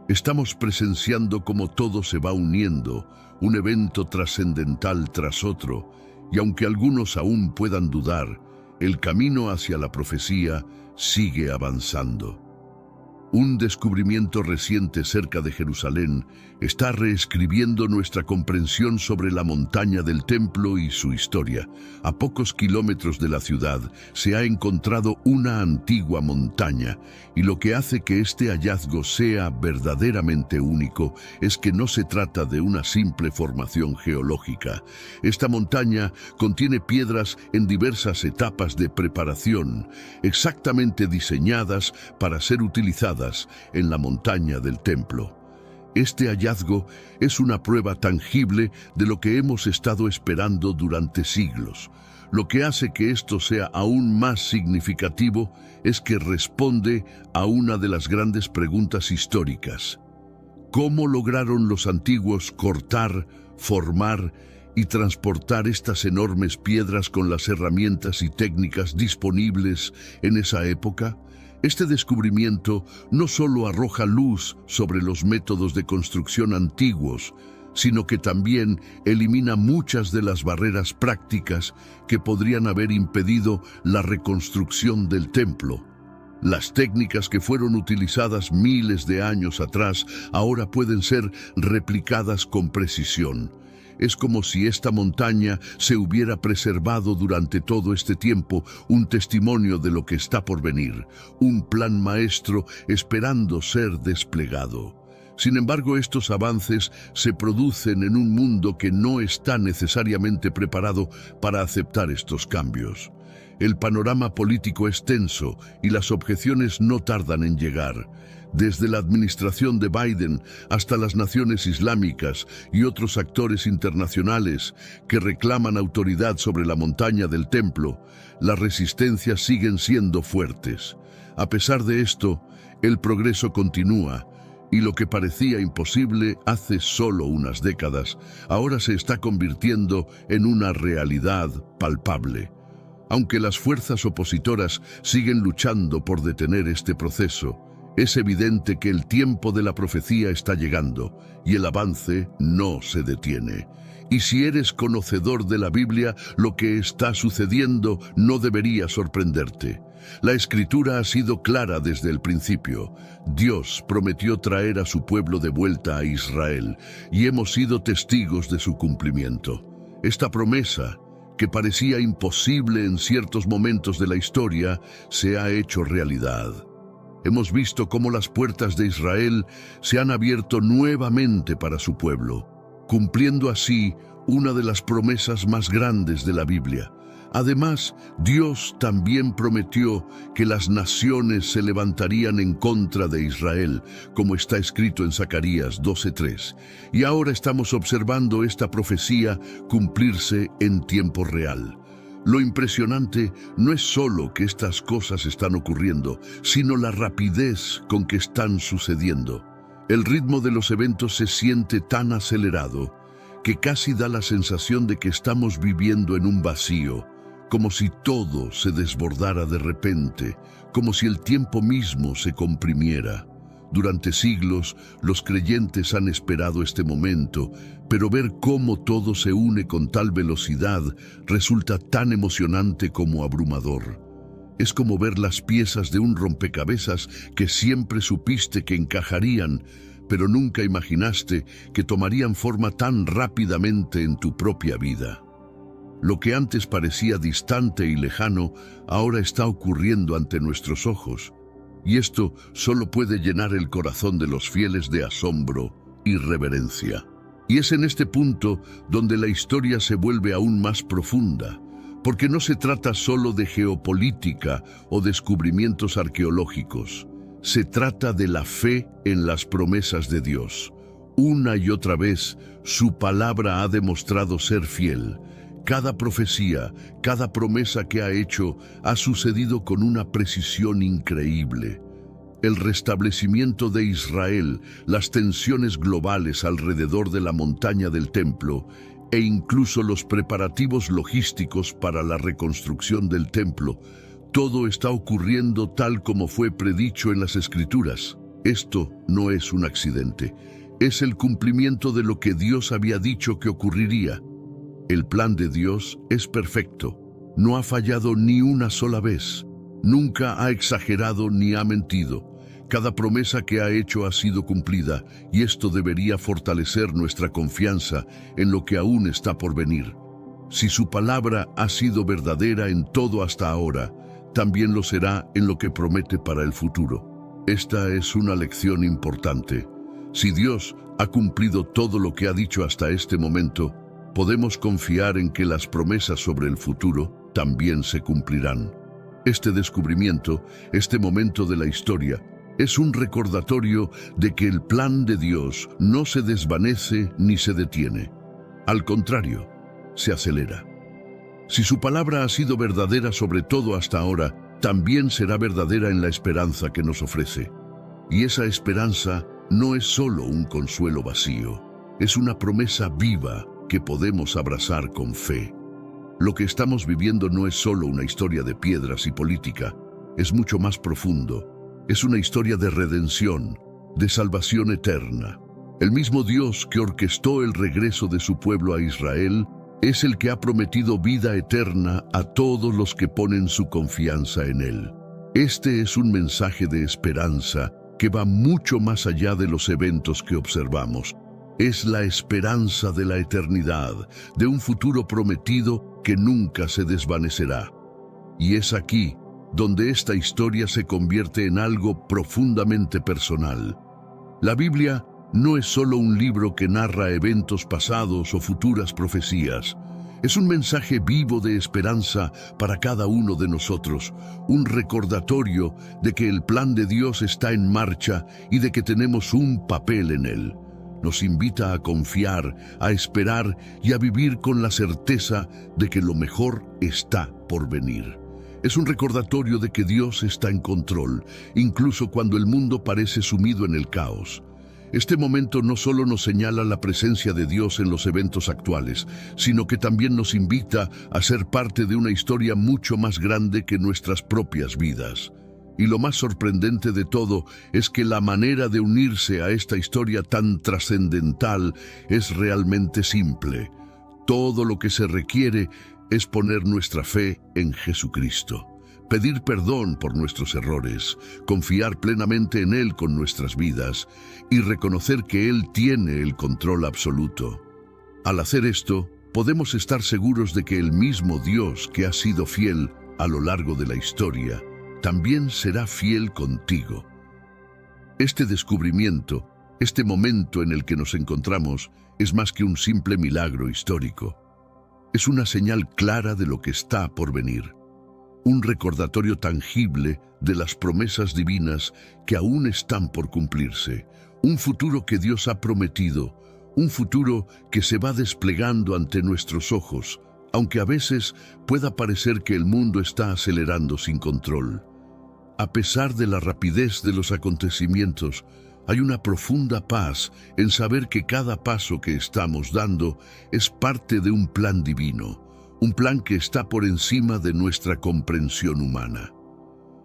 Estamos presenciando cómo todo se va uniendo, un evento trascendental tras otro, y aunque algunos aún puedan dudar, el camino hacia la profecía sigue avanzando. Un descubrimiento reciente cerca de Jerusalén está reescribiendo nuestra comprensión sobre la montaña del templo y su historia. A pocos kilómetros de la ciudad se ha encontrado una antigua montaña, y lo que hace que este hallazgo sea verdaderamente único es que no se trata de una simple formación geológica. Esta montaña contiene piedras en diversas etapas de preparación, exactamente diseñadas para ser utilizadas en la montaña del templo. Este hallazgo es una prueba tangible de lo que hemos estado esperando durante siglos. Lo que hace que esto sea aún más significativo es que responde a una de las grandes preguntas históricas. ¿Cómo lograron los antiguos cortar, formar y transportar estas enormes piedras con las herramientas y técnicas disponibles en esa época? Este descubrimiento no solo arroja luz sobre los métodos de construcción antiguos, sino que también elimina muchas de las barreras prácticas que podrían haber impedido la reconstrucción del templo. Las técnicas que fueron utilizadas miles de años atrás ahora pueden ser replicadas con precisión. Es como si esta montaña se hubiera preservado durante todo este tiempo, un testimonio de lo que está por venir, un plan maestro esperando ser desplegado. Sin embargo, estos avances se producen en un mundo que no está necesariamente preparado para aceptar estos cambios. El panorama político es tenso y las objeciones no tardan en llegar. Desde la administración de Biden hasta las naciones islámicas y otros actores internacionales que reclaman autoridad sobre la montaña del templo, las resistencias siguen siendo fuertes. A pesar de esto, el progreso continúa, y lo que parecía imposible hace solo unas décadas, ahora se está convirtiendo en una realidad palpable. Aunque las fuerzas opositoras siguen luchando por detener este proceso, es evidente que el tiempo de la profecía está llegando y el avance no se detiene. Y si eres conocedor de la Biblia, lo que está sucediendo no debería sorprenderte. La Escritura ha sido clara desde el principio. Dios prometió traer a su pueblo de vuelta a Israel y hemos sido testigos de su cumplimiento. Esta promesa, que parecía imposible en ciertos momentos de la historia, se ha hecho realidad. Hemos visto cómo las puertas de Israel se han abierto nuevamente para su pueblo, cumpliendo así una de las promesas más grandes de la Biblia. Además, Dios también prometió que las naciones se levantarían en contra de Israel, como está escrito en Zacarías 12:3. Y ahora estamos observando esta profecía cumplirse en tiempo real. Lo impresionante no es solo que estas cosas están ocurriendo, sino la rapidez con que están sucediendo. El ritmo de los eventos se siente tan acelerado que casi da la sensación de que estamos viviendo en un vacío, como si todo se desbordara de repente, como si el tiempo mismo se comprimiera. Durante siglos, los creyentes han esperado este momento, pero ver cómo todo se une con tal velocidad resulta tan emocionante como abrumador. Es como ver las piezas de un rompecabezas que siempre supiste que encajarían, pero nunca imaginaste que tomarían forma tan rápidamente en tu propia vida. Lo que antes parecía distante y lejano, ahora está ocurriendo ante nuestros ojos. Y esto solo puede llenar el corazón de los fieles de asombro y reverencia. Y es en este punto donde la historia se vuelve aún más profunda, porque no se trata solo de geopolítica o descubrimientos arqueológicos. Se trata de la fe en las promesas de Dios. Una y otra vez, su palabra ha demostrado ser fiel. Cada profecía, cada promesa que ha hecho, ha sucedido con una precisión increíble. El restablecimiento de Israel, las tensiones globales alrededor de la montaña del templo, e incluso los preparativos logísticos para la reconstrucción del templo, todo está ocurriendo tal como fue predicho en las Escrituras. Esto no es un accidente, es el cumplimiento de lo que Dios había dicho que ocurriría. El plan de Dios es perfecto, no ha fallado ni una sola vez, nunca ha exagerado ni ha mentido. Cada promesa que ha hecho ha sido cumplida, y esto debería fortalecer nuestra confianza en lo que aún está por venir. Si su palabra ha sido verdadera en todo hasta ahora, también lo será en lo que promete para el futuro. Esta es una lección importante. Si Dios ha cumplido todo lo que ha dicho hasta este momento, podemos confiar en que las promesas sobre el futuro también se cumplirán. Este descubrimiento, este momento de la historia, es un recordatorio de que el plan de Dios no se desvanece ni se detiene. Al contrario, se acelera. Si su palabra ha sido verdadera sobre todo hasta ahora, también será verdadera en la esperanza que nos ofrece. Y esa esperanza no es solo un consuelo vacío, es una promesa viva que podemos abrazar con fe. Lo que estamos viviendo no es solo una historia de piedras y política, es mucho más profundo. Es una historia de redención, de salvación eterna. El mismo Dios que orquestó el regreso de su pueblo a Israel es el que ha prometido vida eterna a todos los que ponen su confianza en Él. Este es un mensaje de esperanza que va mucho más allá de los eventos que observamos. Es la esperanza de la eternidad, de un futuro prometido que nunca se desvanecerá. Y es aquí donde esta historia se convierte en algo profundamente personal. La Biblia no es solo un libro que narra eventos pasados o futuras profecías. Es un mensaje vivo de esperanza para cada uno de nosotros, un recordatorio de que el plan de Dios está en marcha y de que tenemos un papel en él. Nos invita a confiar, a esperar y a vivir con la certeza de que lo mejor está por venir. Es un recordatorio de que Dios está en control, incluso cuando el mundo parece sumido en el caos. Este momento no solo nos señala la presencia de Dios en los eventos actuales, sino que también nos invita a ser parte de una historia mucho más grande que nuestras propias vidas. Y lo más sorprendente de todo es que la manera de unirse a esta historia tan trascendental es realmente simple. Todo lo que se requiere es poner nuestra fe en Jesucristo, pedir perdón por nuestros errores, confiar plenamente en Él con nuestras vidas y reconocer que Él tiene el control absoluto. Al hacer esto, podemos estar seguros de que el mismo Dios que ha sido fiel a lo largo de la historia, también será fiel contigo. Este descubrimiento, este momento en el que nos encontramos, es más que un simple milagro histórico. Es una señal clara de lo que está por venir. Un recordatorio tangible de las promesas divinas que aún están por cumplirse. Un futuro que Dios ha prometido, un futuro que se va desplegando ante nuestros ojos, aunque a veces pueda parecer que el mundo está acelerando sin control. A pesar de la rapidez de los acontecimientos, Hay una profunda paz en saber que cada paso que estamos dando es parte de un plan divino, un plan que está por encima de nuestra comprensión humana.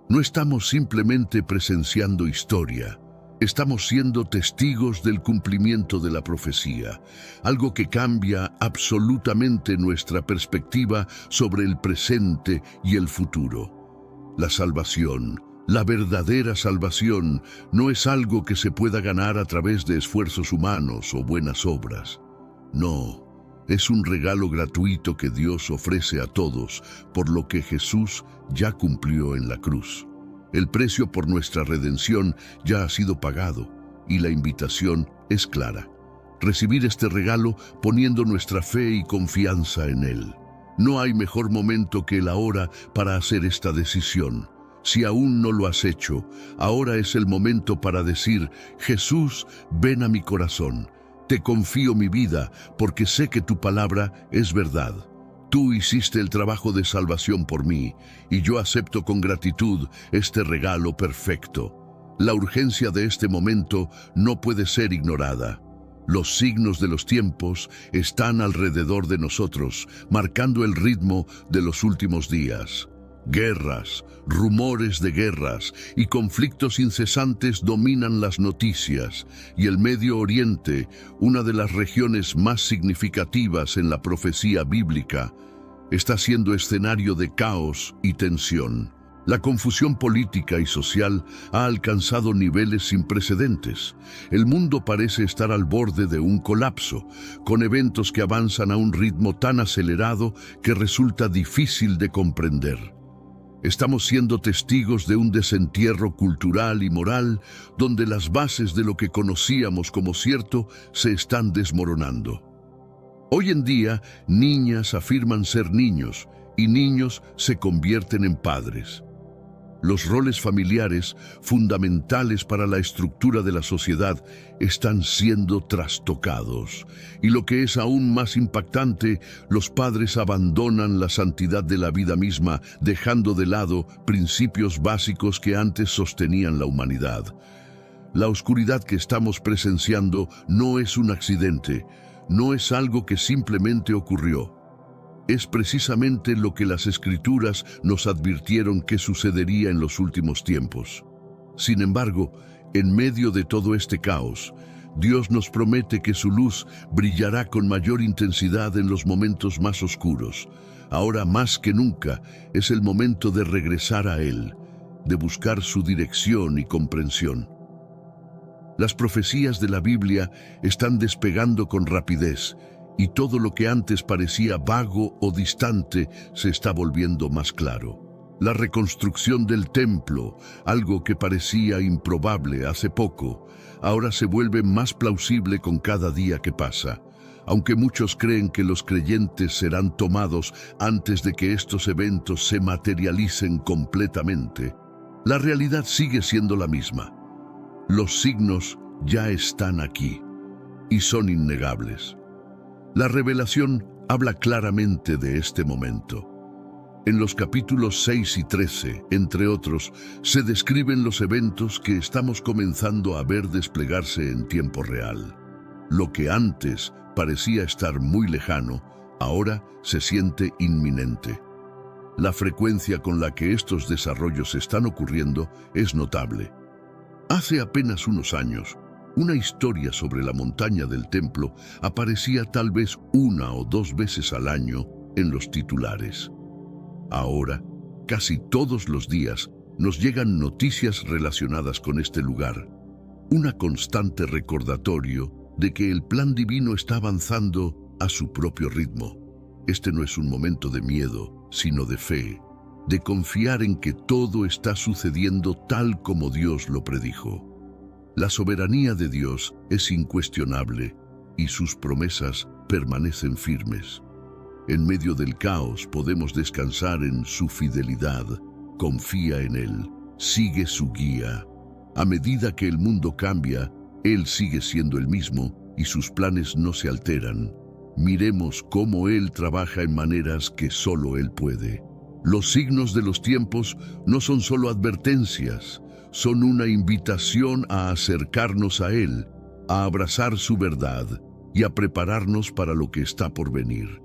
No estamos simplemente presenciando historia, estamos siendo testigos del cumplimiento de la profecía, algo que cambia absolutamente nuestra perspectiva sobre el presente y el futuro. La salvación, la verdadera salvación, no es algo que se pueda ganar a través de esfuerzos humanos o buenas obras. No, es un regalo gratuito que Dios ofrece a todos, por lo que Jesús ya cumplió en la cruz. El precio por nuestra redención ya ha sido pagado, y la invitación es clara. Recibir este regalo poniendo nuestra fe y confianza en Él. No hay mejor momento que el ahora para hacer esta decisión. Si aún no lo has hecho, ahora es el momento para decir: Jesús, ven a mi corazón. Te confío mi vida, porque sé que tu palabra es verdad. Tú hiciste el trabajo de salvación por mí, y yo acepto con gratitud este regalo perfecto. La urgencia de este momento no puede ser ignorada. Los signos de los tiempos están alrededor de nosotros, marcando el ritmo de los últimos días. Guerras, rumores de guerras y conflictos incesantes dominan las noticias, y el Medio Oriente, una de las regiones más significativas en la profecía bíblica, está siendo escenario de caos y tensión. La confusión política y social ha alcanzado niveles sin precedentes. El mundo parece estar al borde de un colapso, con eventos que avanzan a un ritmo tan acelerado que resulta difícil de comprender. Estamos siendo testigos de un desentierro cultural y moral donde las bases de lo que conocíamos como cierto se están desmoronando. Hoy en día, niñas afirman ser niños y niños se convierten en padres. Los roles familiares, fundamentales para la estructura de la sociedad, están siendo trastocados. Y lo que es aún más impactante, los padres abandonan la santidad de la vida misma, dejando de lado principios básicos que antes sostenían la humanidad. La oscuridad que estamos presenciando no es un accidente, no es algo que simplemente ocurrió. Es precisamente lo que las Escrituras nos advirtieron que sucedería en los últimos tiempos. Sin embargo, en medio de todo este caos, Dios nos promete que su luz brillará con mayor intensidad en los momentos más oscuros. Ahora más que nunca es el momento de regresar a Él, de buscar su dirección y comprensión. Las profecías de la Biblia están despegando con rapidez, y todo lo que antes parecía vago o distante se está volviendo más claro. La reconstrucción del templo, algo que parecía improbable hace poco, ahora se vuelve más plausible con cada día que pasa. Aunque muchos creen que los creyentes serán tomados antes de que estos eventos se materialicen completamente, la realidad sigue siendo la misma. Los signos ya están aquí y son innegables. La revelación habla claramente de este momento. En los capítulos 6 y 13, entre otros, se describen los eventos que estamos comenzando a ver desplegarse en tiempo real. Lo que antes parecía estar muy lejano, ahora se siente inminente. La frecuencia con la que estos desarrollos están ocurriendo es notable. Hace apenas unos años, una historia sobre la montaña del templo aparecía tal vez 1 o 2 veces al año en los titulares. Ahora, casi todos los días, nos llegan noticias relacionadas con este lugar. Una constante recordatorio de que el plan divino está avanzando a su propio ritmo. Este no es un momento de miedo, sino de fe, de confiar en que todo está sucediendo tal como Dios lo predijo. La soberanía de Dios es incuestionable y sus promesas permanecen firmes. En medio del caos podemos descansar en su fidelidad, confía en Él, sigue su guía. A medida que el mundo cambia, Él sigue siendo el mismo y sus planes no se alteran. Miremos cómo Él trabaja en maneras que solo Él puede. Los signos de los tiempos no son solo advertencias, son una invitación a acercarnos a Él, a abrazar su verdad y a prepararnos para lo que está por venir.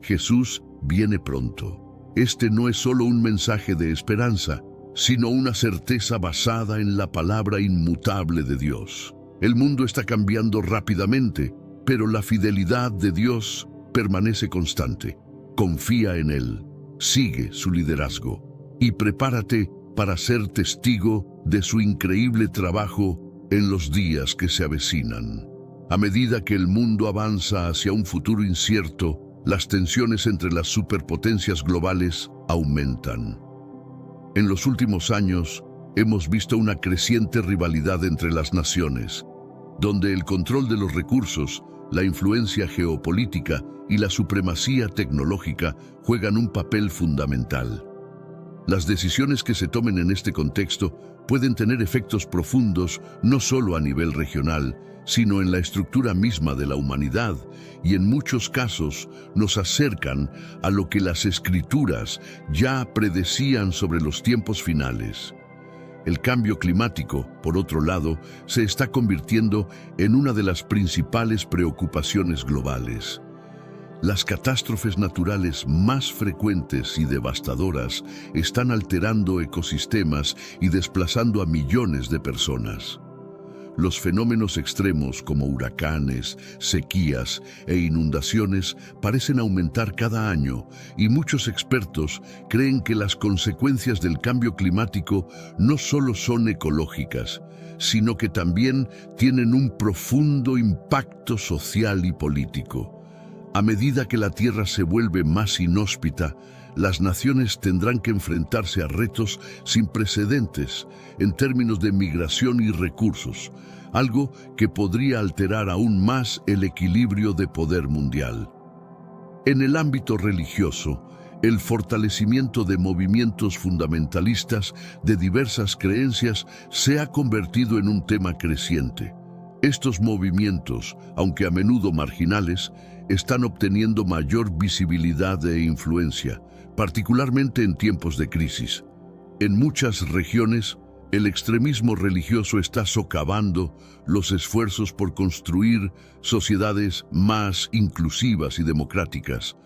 Jesús viene pronto. Este no es solo un mensaje de esperanza, sino una certeza basada en la palabra inmutable de Dios. El mundo está cambiando rápidamente, pero la fidelidad de Dios permanece constante. Confía en Él, sigue su liderazgo y prepárate para ser testigo de su increíble trabajo en los días que se avecinan. A medida que el mundo avanza hacia un futuro incierto, las tensiones entre las superpotencias globales aumentan. En los últimos años, hemos visto una creciente rivalidad entre las naciones, donde el control de los recursos, la influencia geopolítica y la supremacía tecnológica juegan un papel fundamental. Las decisiones que se tomen en este contexto pueden tener efectos profundos no solo a nivel regional, sino en la estructura misma de la humanidad, y en muchos casos nos acercan a lo que las Escrituras ya predecían sobre los tiempos finales. El cambio climático, por otro lado, se está convirtiendo en una de las principales preocupaciones globales. Las catástrofes naturales más frecuentes y devastadoras están alterando ecosistemas y desplazando a millones de personas. Los fenómenos extremos como huracanes, sequías e inundaciones parecen aumentar cada año, y muchos expertos creen que las consecuencias del cambio climático no solo son ecológicas, sino que también tienen un profundo impacto social y político. A medida que la Tierra se vuelve más inhóspita, las naciones tendrán que enfrentarse a retos sin precedentes en términos de migración y recursos, algo que podría alterar aún más el equilibrio de poder mundial. En el ámbito religioso, el fortalecimiento de movimientos fundamentalistas de diversas creencias se ha convertido en un tema creciente. Estos movimientos, aunque a menudo marginales, están obteniendo mayor visibilidad e influencia, particularmente en tiempos de crisis. En muchas regiones, el extremismo religioso está socavando los esfuerzos por construir sociedades más inclusivas y democráticas,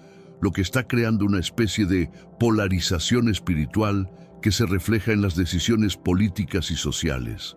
lo que está creando una especie de polarización espiritual que se refleja en las decisiones políticas y sociales.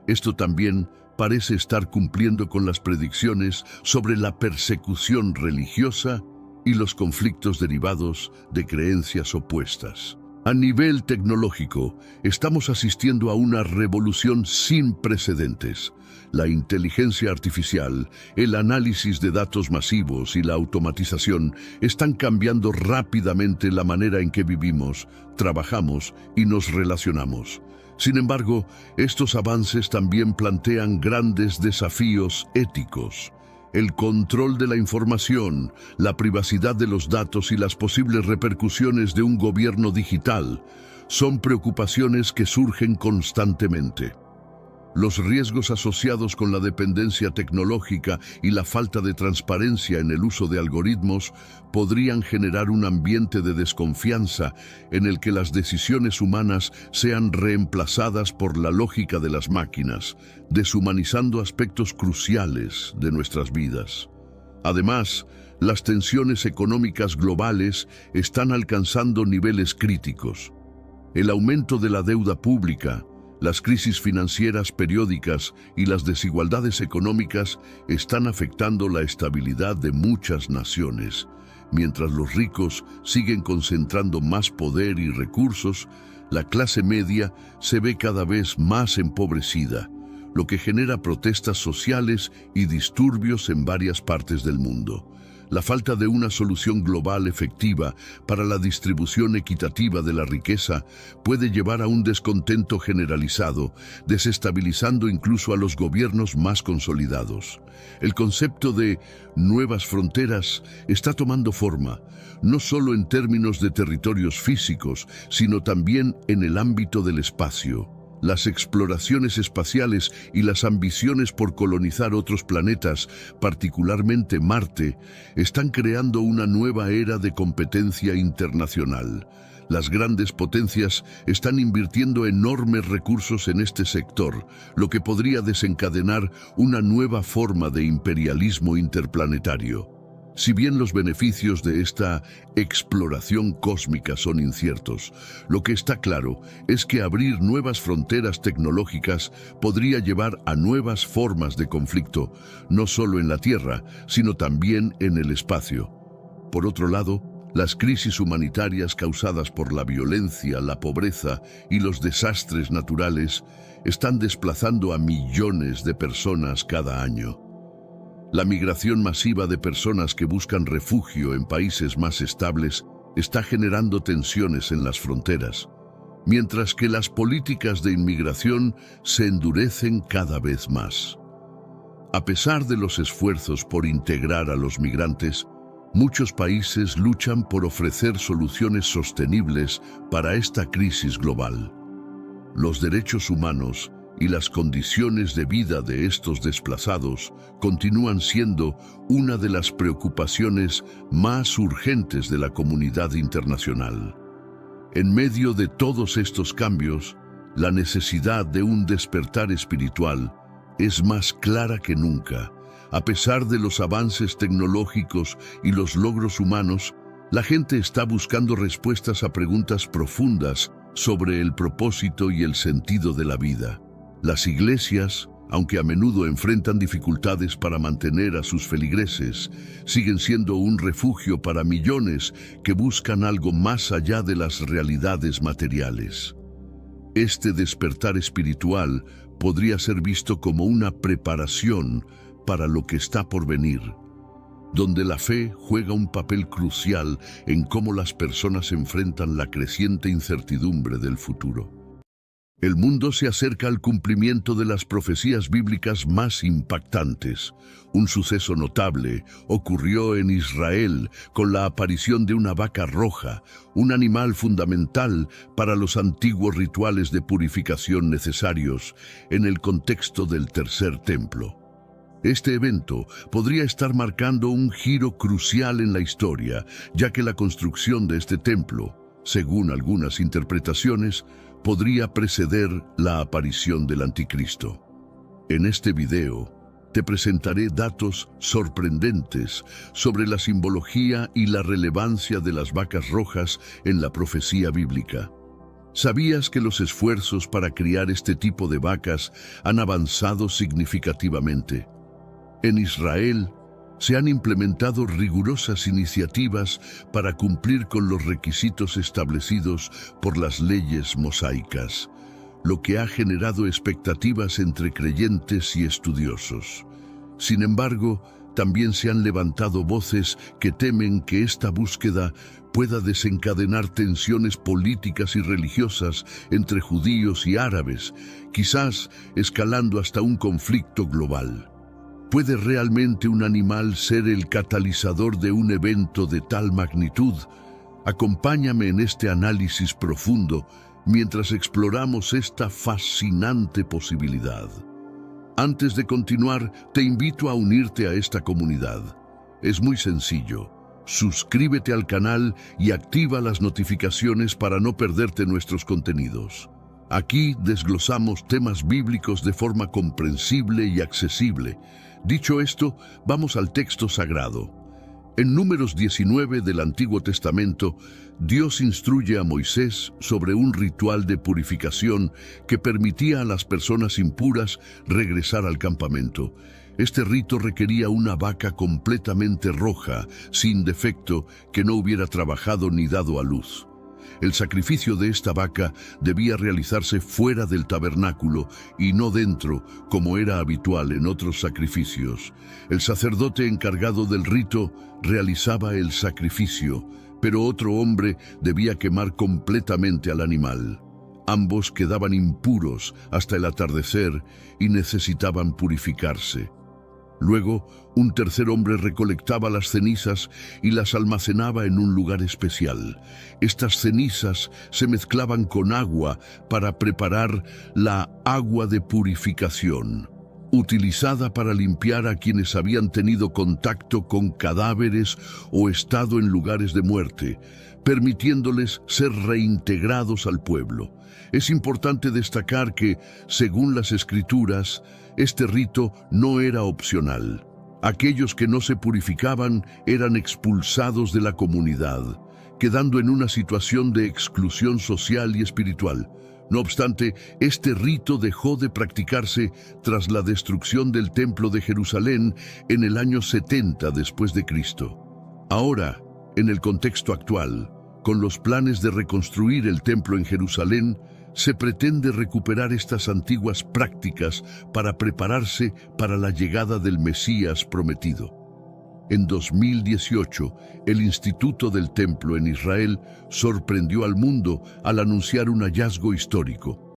Esto también parece estar cumpliendo con las predicciones sobre la persecución religiosa y los conflictos derivados de creencias opuestas. A nivel tecnológico, estamos asistiendo a una revolución sin precedentes. La inteligencia artificial, el análisis de datos masivos y la automatización están cambiando rápidamente la manera en que vivimos, trabajamos y nos relacionamos. Sin embargo, estos avances también plantean grandes desafíos éticos. El control de la información, la privacidad de los datos y las posibles repercusiones de un gobierno digital son preocupaciones que surgen constantemente. Los riesgos asociados con la dependencia tecnológica y la falta de transparencia en el uso de algoritmos podrían generar un ambiente de desconfianza en el que las decisiones humanas sean reemplazadas por la lógica de las máquinas, deshumanizando aspectos cruciales de nuestras vidas. Además, las tensiones económicas globales están alcanzando niveles críticos. El aumento de la deuda pública, las crisis financieras periódicas y las desigualdades económicas están afectando la estabilidad de muchas naciones. Mientras los ricos siguen concentrando más poder y recursos, la clase media se ve cada vez más empobrecida, lo que genera protestas sociales y disturbios en varias partes del mundo. La falta de una solución global efectiva para la distribución equitativa de la riqueza puede llevar a un descontento generalizado, desestabilizando incluso a los gobiernos más consolidados. El concepto de nuevas fronteras está tomando forma, no solo en términos de territorios físicos, sino también en el ámbito del espacio. Las exploraciones espaciales y las ambiciones por colonizar otros planetas, particularmente Marte, están creando una nueva era de competencia internacional. Las grandes potencias están invirtiendo enormes recursos en este sector, lo que podría desencadenar una nueva forma de imperialismo interplanetario. Si bien los beneficios de esta exploración cósmica son inciertos, lo que está claro es que abrir nuevas fronteras tecnológicas podría llevar a nuevas formas de conflicto, no solo en la Tierra, sino también en el espacio. Por otro lado, las crisis humanitarias causadas por la violencia, la pobreza y los desastres naturales están desplazando a millones de personas cada año. La migración masiva de personas que buscan refugio en países más estables está generando tensiones en las fronteras, mientras que las políticas de inmigración se endurecen cada vez más. A pesar de los esfuerzos por integrar a los migrantes, muchos países luchan por ofrecer soluciones sostenibles para esta crisis global. Los derechos humanos y las condiciones de vida de estos desplazados continúan siendo una de las preocupaciones más urgentes de la comunidad internacional. En medio de todos estos cambios, la necesidad de un despertar espiritual es más clara que nunca. A pesar de los avances tecnológicos y los logros humanos, la gente está buscando respuestas a preguntas profundas sobre el propósito y el sentido de la vida. Las iglesias, aunque a menudo enfrentan dificultades para mantener a sus feligreses, siguen siendo un refugio para millones que buscan algo más allá de las realidades materiales. Este despertar espiritual podría ser visto como una preparación para lo que está por venir, donde la fe juega un papel crucial en cómo las personas enfrentan la creciente incertidumbre del futuro. El mundo se acerca al cumplimiento de las profecías bíblicas más impactantes. Un suceso notable ocurrió en Israel con la aparición de una vaca roja, un animal fundamental para los antiguos rituales de purificación necesarios en el contexto del tercer templo. Este evento podría estar marcando un giro crucial en la historia, ya que la construcción de este templo, según algunas interpretaciones, podría preceder la aparición del Anticristo. En este video, te presentaré datos sorprendentes sobre la simbología y la relevancia de las vacas rojas en la profecía bíblica. ¿Sabías que los esfuerzos para criar este tipo de vacas han avanzado significativamente? En Israel, se han implementado rigurosas iniciativas para cumplir con los requisitos establecidos por las leyes mosaicas, lo que ha generado expectativas entre creyentes y estudiosos. Sin embargo, también se han levantado voces que temen que esta búsqueda pueda desencadenar tensiones políticas y religiosas entre judíos y árabes, quizás escalando hasta un conflicto global. ¿Puede realmente un animal ser el catalizador de un evento de tal magnitud? Acompáñame en este análisis profundo mientras exploramos esta fascinante posibilidad. Antes de continuar, te invito a unirte a esta comunidad. Es muy sencillo. Suscríbete al canal y activa las notificaciones para no perderte nuestros contenidos. Aquí desglosamos temas bíblicos de forma comprensible y accesible. Dicho esto, vamos al texto sagrado. En Números 19 del Antiguo Testamento, Dios instruye a Moisés sobre un ritual de purificación que permitía a las personas impuras regresar al campamento. Este rito requería una vaca completamente roja, sin defecto, que no hubiera trabajado ni dado a luz. El sacrificio de esta vaca debía realizarse fuera del tabernáculo y no dentro, como era habitual en otros sacrificios. El sacerdote encargado del rito realizaba el sacrificio, pero otro hombre debía quemar completamente al animal. Ambos quedaban impuros hasta el atardecer y necesitaban purificarse. Luego, un tercer hombre recolectaba las cenizas y las almacenaba en un lugar especial. Estas cenizas se mezclaban con agua para preparar la agua de purificación. utilizada para limpiar a quienes habían tenido contacto con cadáveres o estado en lugares de muerte, permitiéndoles ser reintegrados al pueblo. Es importante destacar que, según las Escrituras, este rito no era opcional. Aquellos que no se purificaban eran expulsados de la comunidad, quedando en una situación de exclusión social y espiritual. No obstante, este rito dejó de practicarse tras la destrucción del Templo de Jerusalén en el año 70 después de Cristo. Ahora, en el contexto actual, con los planes de reconstruir el templo en Jerusalén, se pretende recuperar estas antiguas prácticas para prepararse para la llegada del Mesías prometido. En 2018, el Instituto del Templo en Israel sorprendió al mundo al anunciar un hallazgo histórico.